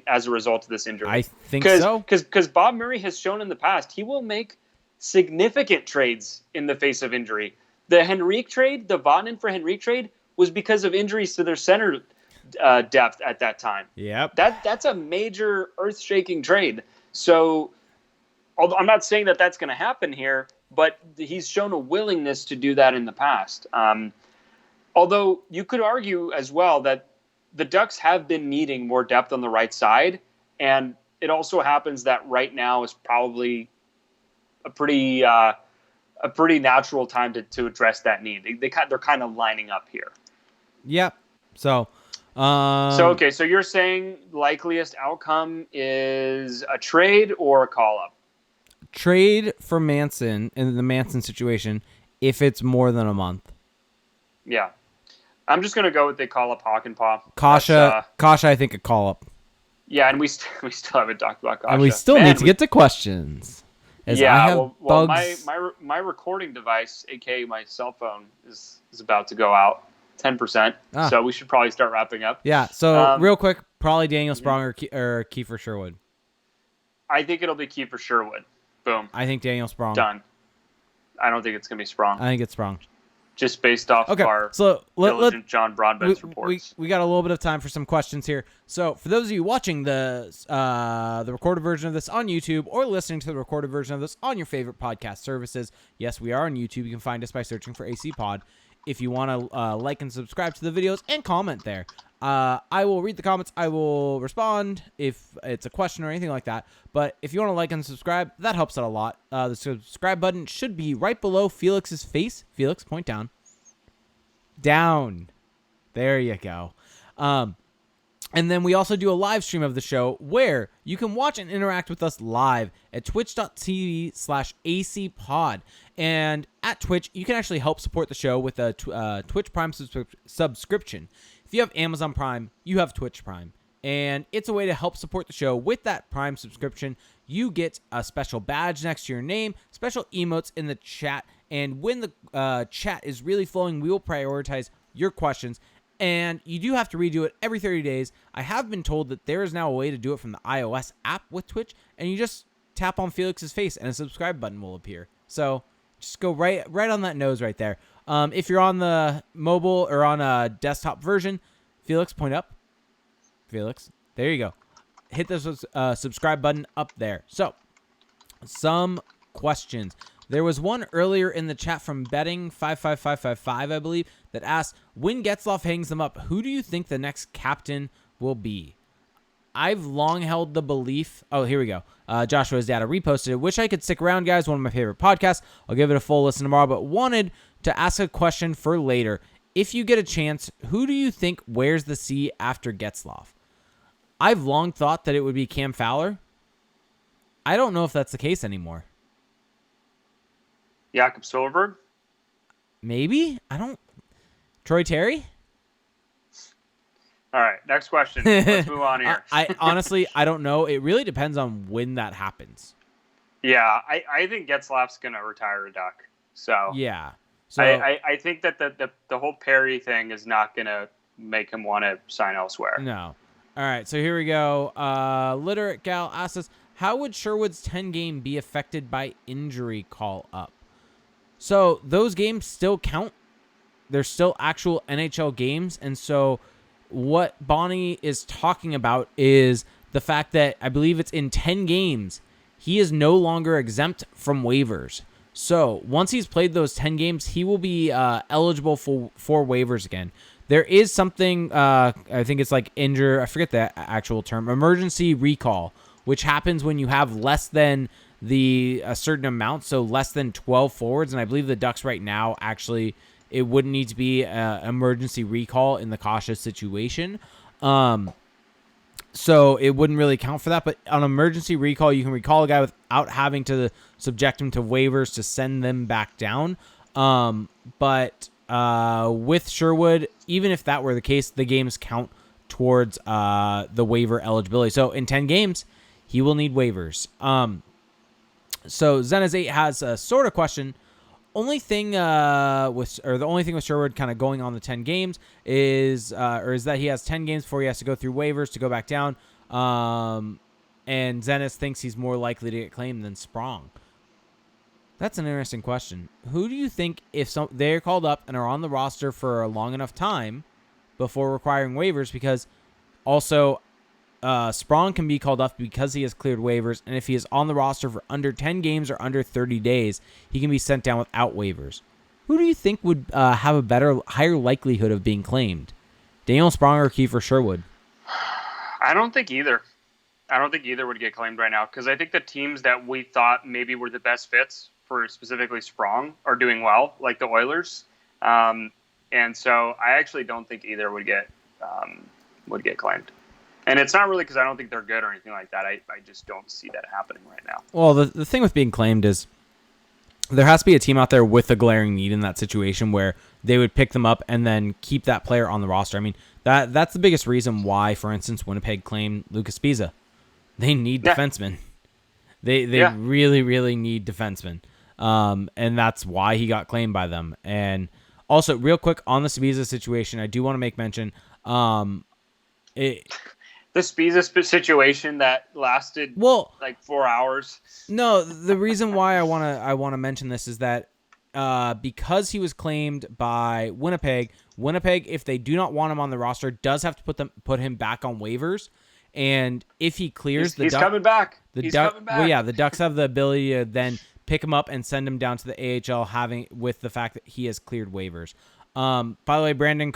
as a result of this injury? I think so. Because Bob Murray has shown in the past he will make significant trades in the face of injury. The Henrique trade, the Vatanen for Henrique trade, was because of injuries to their center depth at that time. Yep. That's a major earth-shaking trade. So I'm not saying that that's going to happen here, but he's shown a willingness to do that in the past. Although you could argue as well that the Ducks have been needing more depth on the right side, and it also happens that right now is probably a pretty natural time to address that need. They're kind of lining up here. Yep. So you're saying likeliest outcome is a trade or a call up? Trade for Manson in the Manson situation if it's more than a month. Yeah. I'm just going to go with they call up Hakanpää. Kase, I think a call up. Yeah, and we still haven't talked about Kase. And we still need to get to questions. My recording device, aka my cell phone, is about to go out 10%. So we should probably start wrapping up. Yeah. So real quick, probably Daniel Sprong or Kiefer Sherwood. I think it'll be Kiefer Sherwood. Boom. I think Daniel Sprong. Done. I don't think it's gonna be Sprong. I think it's Sprong. Just based off of our diligent John Broadbent's reports. We got a little bit of time for some questions here. So for those of you watching the recorded version of this on YouTube or listening to the recorded version of this on your favorite podcast services, yes, we are on YouTube. You can find us by searching for AC Pod. If you want to like and subscribe to the videos and comment there. I will read the comments. I will respond if it's a question or anything like that. But if you want to like and subscribe, that helps out a lot. The subscribe button should be right below Felix's face. Felix, point down. Down. There you go. And then we also do a live stream of the show where you can watch and interact with us live at twitch.tv/acpod. And at Twitch, you can actually help support the show with a Twitch Prime subscription. If you have Amazon Prime, you have Twitch Prime. And it's a way to help support the show with that Prime subscription. You get a special badge next to your name, special emotes in the chat, and when the chat is really flowing, we will prioritize your questions. And you do have to redo it every 30 days. I have been told that there is now a way to do it from the iOS app with Twitch, and you just tap on Felix's face and a subscribe button will appear. So just go right on that nose right there. If you're on the mobile or on a desktop version, Felix, point up. Felix, there you go. Hit the subscribe button up there. So, some questions. There was one earlier in the chat from Betting55555, I believe, that asked, when Getzlaf hangs them up, who do you think the next captain will be? I've long held the belief. Oh, here we go. Joshua's data reposted it. Wish I could stick around, guys. One of my favorite podcasts. I'll give it a full listen tomorrow, but wanted to ask a question for later. If you get a chance, who do you think wears the C after Getzlaf? I've long thought that it would be Cam Fowler. I don't know if that's the case anymore. Jakob Silfverberg? Maybe? Troy Terry? All right, next question. Let's move on here. I honestly, I don't know. It really depends on when that happens. Yeah, I think Getzlaf's going to retire a Duck. So yeah. So I think that the whole Perry thing is not going to make him want to sign elsewhere. No. All right, so here we go. Literate Gal asks us, how would Sherwood's 10 game be affected by injury call-up? So those games still count. They're still actual NHL games, and so what Bonnie is talking about is the fact that I believe it's in 10 games, he is no longer exempt from waivers. So once he's played those 10 games, he will be eligible for waivers again. There is something, I think it's like I forget the actual term, emergency recall, which happens when you have less than a certain amount, so less than 12 forwards. And I believe the Ducks right now, actually, it wouldn't need to be an emergency recall in the cautious situation. So it wouldn't really count for that. But on emergency recall, you can recall a guy without having to subject him to waivers to send them back down. But with Sherwood, even if that were the case, the games count towards the waiver eligibility. So in 10 games, he will need waivers. So Zenaz8 has a sort of question. The only thing with Sherwood kind of going on the 10 games is that he has 10 games before he has to go through waivers to go back down. And Zenith thinks he's more likely to get claimed than Sprong. That's an interesting question. Who do you think, if they're called up and are on the roster for a long enough time before requiring waivers, because also Sprong can be called up because he has cleared waivers, and if he is on the roster for under 10 games or under 30 days, he can be sent down without waivers. Who do you think would have a higher likelihood of being claimed? Daniel Sprong or Kiefer Sherwood? I don't think either. I don't think either would get claimed right now, because I think the teams that we thought maybe were the best fits for specifically Sprong are doing well, like the Oilers. And so I actually don't think either would get claimed. And it's not really because I don't think they're good or anything like that. I just don't see that happening right now. Well, the thing with being claimed is there has to be a team out there with a glaring need in that situation where they would pick them up and then keep that player on the roster. I mean, that's the biggest reason why, for instance, Winnipeg claimed Lucas Pisa. They need defensemen. They really, really need defensemen. And that's why he got claimed by them. And also, real quick, on the Spiza situation, I do want to make mention, the Spiza situation that lasted like 4 hours. No, the reason why I want to mention this is that because he was claimed by Winnipeg, if they do not want him on the roster, does have to put him back on waivers. And if he clears, he's coming back. He's coming back. Well, yeah, the Ducks have the ability to then pick him up and send him down to the AHL, with the fact that he has cleared waivers. By the way, Brandon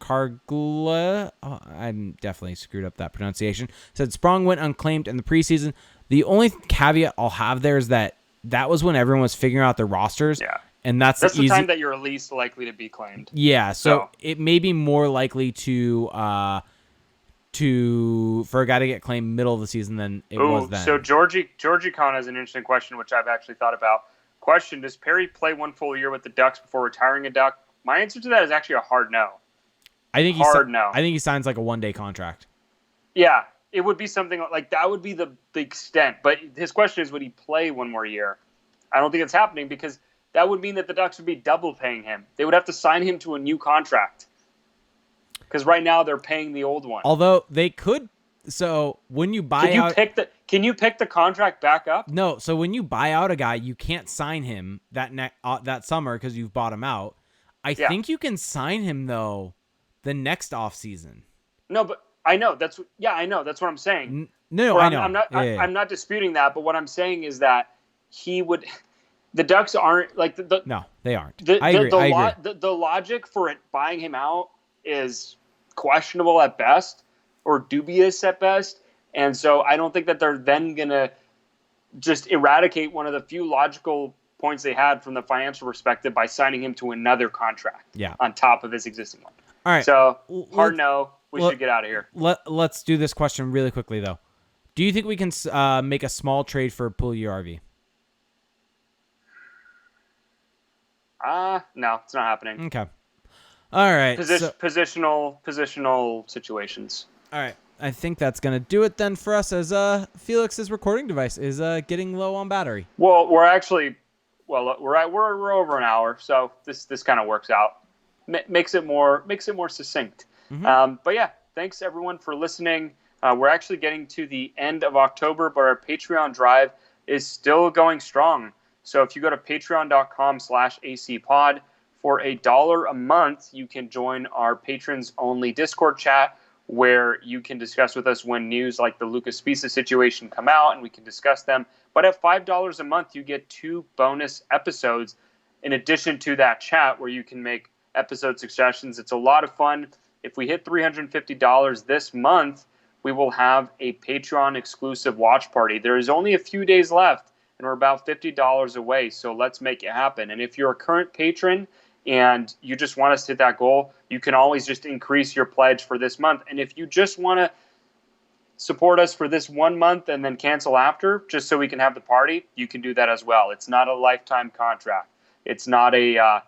Cargula, I'm definitely screwed up that pronunciation, said Sprong went unclaimed in the preseason. The only caveat I'll have there is that was when everyone was figuring out their rosters. Yeah. And that's the time that you're least likely to be claimed. Yeah, so it may be more likely for a guy to get claimed middle of the season than it was then. So Georgie Khan has an interesting question, which I've actually thought about. Question: does Perry play one full year with the Ducks before retiring a Duck? My answer to that is actually a hard no. I think no. I think he signs like a 1-day contract. Yeah, it would be something like that would be the extent. But his question is, would he play one more year? I don't think it's happening because that would mean that the Ducks would be double paying him. They would have to sign him to a new contract because right now they're paying the old one. Although they could. So when you buy out, can you pick the contract back up? No. So when you buy out a guy, you can't sign him that summer because you've bought him out. I think you can sign him though the next offseason. No, but I know that's what I'm saying. No, I know. I'm not disputing that, but what I'm saying is that he would. The Ducks aren't like No, they aren't. I agree. I agree. The logic for it buying him out is questionable at best or dubious at best, and so I don't think that they're then gonna just eradicate one of the few logical points they had from the financial perspective by signing him to another contract. Yeah. On top of his existing one. All right. So hard no. We should get out of here. Let's do this question really quickly, though. Do you think we can make a small trade for Puljujarvi? No, it's not happening. Okay. All right. Positional situations. All right. I think that's going to do it then for us as Felix's recording device is getting low on battery. Well, we're over an hour, so this kind of works out. Makes it more succinct. Mm-hmm. But yeah, thanks everyone for listening. We're actually getting to the end of October, but our Patreon drive is still going strong. So if you go to patreon.com/acpod for $1 a month, you can join our patrons only Discord chat where you can discuss with us when news like the Lucas Spisa situation come out and we can discuss them. But at $5 a month, you get 2 bonus episodes in addition to that chat where you can make episode suggestions. It's a lot of fun. If we hit $350 this month, we will have a Patreon exclusive watch party. There is only a few days left, and we're about $50 away, so let's make it happen. And if you're a current patron and you just want us to hit that goal, you can always just increase your pledge for this month. And if you just want to support us for this 1 month and then cancel after, just so we can have the party, you can do that as well. It's not a lifetime contract. It's not a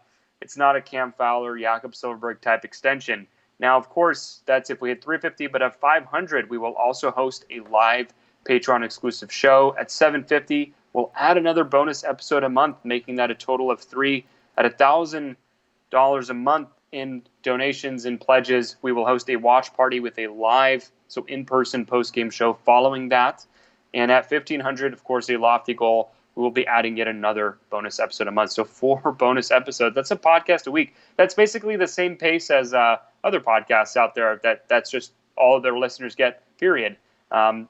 Cam Fowler, Jakob Silverberg type extension. Now, of course, that's if we hit 350, but at 500, we will also host a live Patreon exclusive show. At 750, we'll add another bonus episode a month, making that a total of 3. At $1,000 a month in donations and pledges, we will host a watch party with a live, so in-person post-game show following that. And at 1,500, of course, a lofty goal, we will be adding yet another bonus episode a month. So 4 bonus episodes. That's a podcast a week. That's basically the same pace as other podcasts out there. That's just all of their listeners get, period.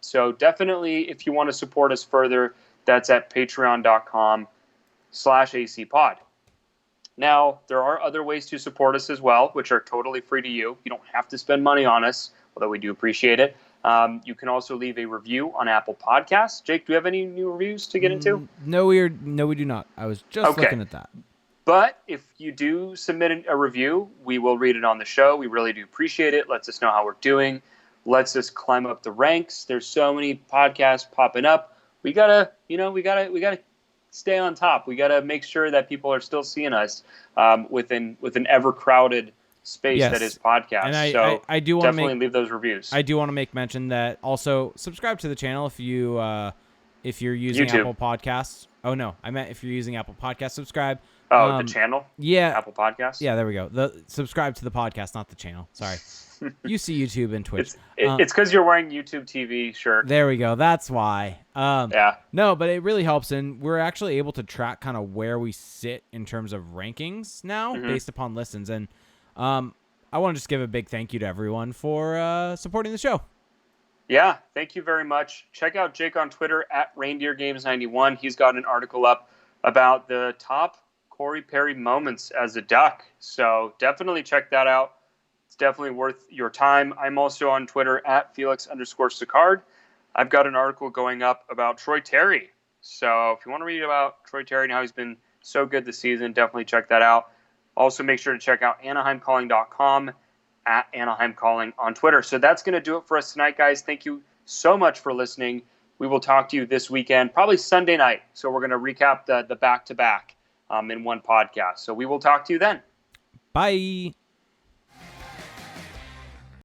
So definitely, if you want to support us further, that's at patreon.com/acpod. Now, there are other ways to support us as well, which are totally free to you. You don't have to spend money on us, although we do appreciate it. You can also leave a review on Apple Podcasts. Jake, do we have any new reviews to get into? No, we do not. I was just looking at that. But if you do submit a review, we will read it on the show. We really do appreciate it. Lets us know how we're doing. Lets us climb up the ranks. There's so many podcasts popping up. We gotta stay on top. We gotta make sure that people are still seeing us within an ever crowded space that is podcast. And I do want to leave those reviews. I do want to make mention that also subscribe to the channel if you're using YouTube. Apple Podcasts. Oh no, I meant if you're using Apple Podcasts, subscribe. Oh, the channel? Yeah. Apple Podcasts? Yeah, there we go. Subscribe to the podcast, not the channel. Sorry. You see YouTube and Twitch. It's because you're wearing YouTube TV shirt. There we go. That's why. Yeah. No, but it really helps, and we're actually able to track kind of where we sit in terms of rankings now based upon listens. And I want to just give a big thank you to everyone for supporting the show. Yeah, thank you very much. Check out Jake on Twitter at ReindeerGames91. He's got an article up about the top Corey Perry moments as a Duck. So definitely check that out. It's definitely worth your time. I'm also on Twitter at Felix_Sicard. I've got an article going up about Troy Terry. So if you want to read about Troy Terry and how he's been so good this season, definitely check that out. Also make sure to check out AnaheimCalling.com at AnaheimCalling on Twitter. So that's going to do it for us tonight, guys. Thank you so much for listening. We will talk to you this weekend, probably Sunday night. So we're going to recap the back-to-back in one podcast. So we will talk to you then. Bye.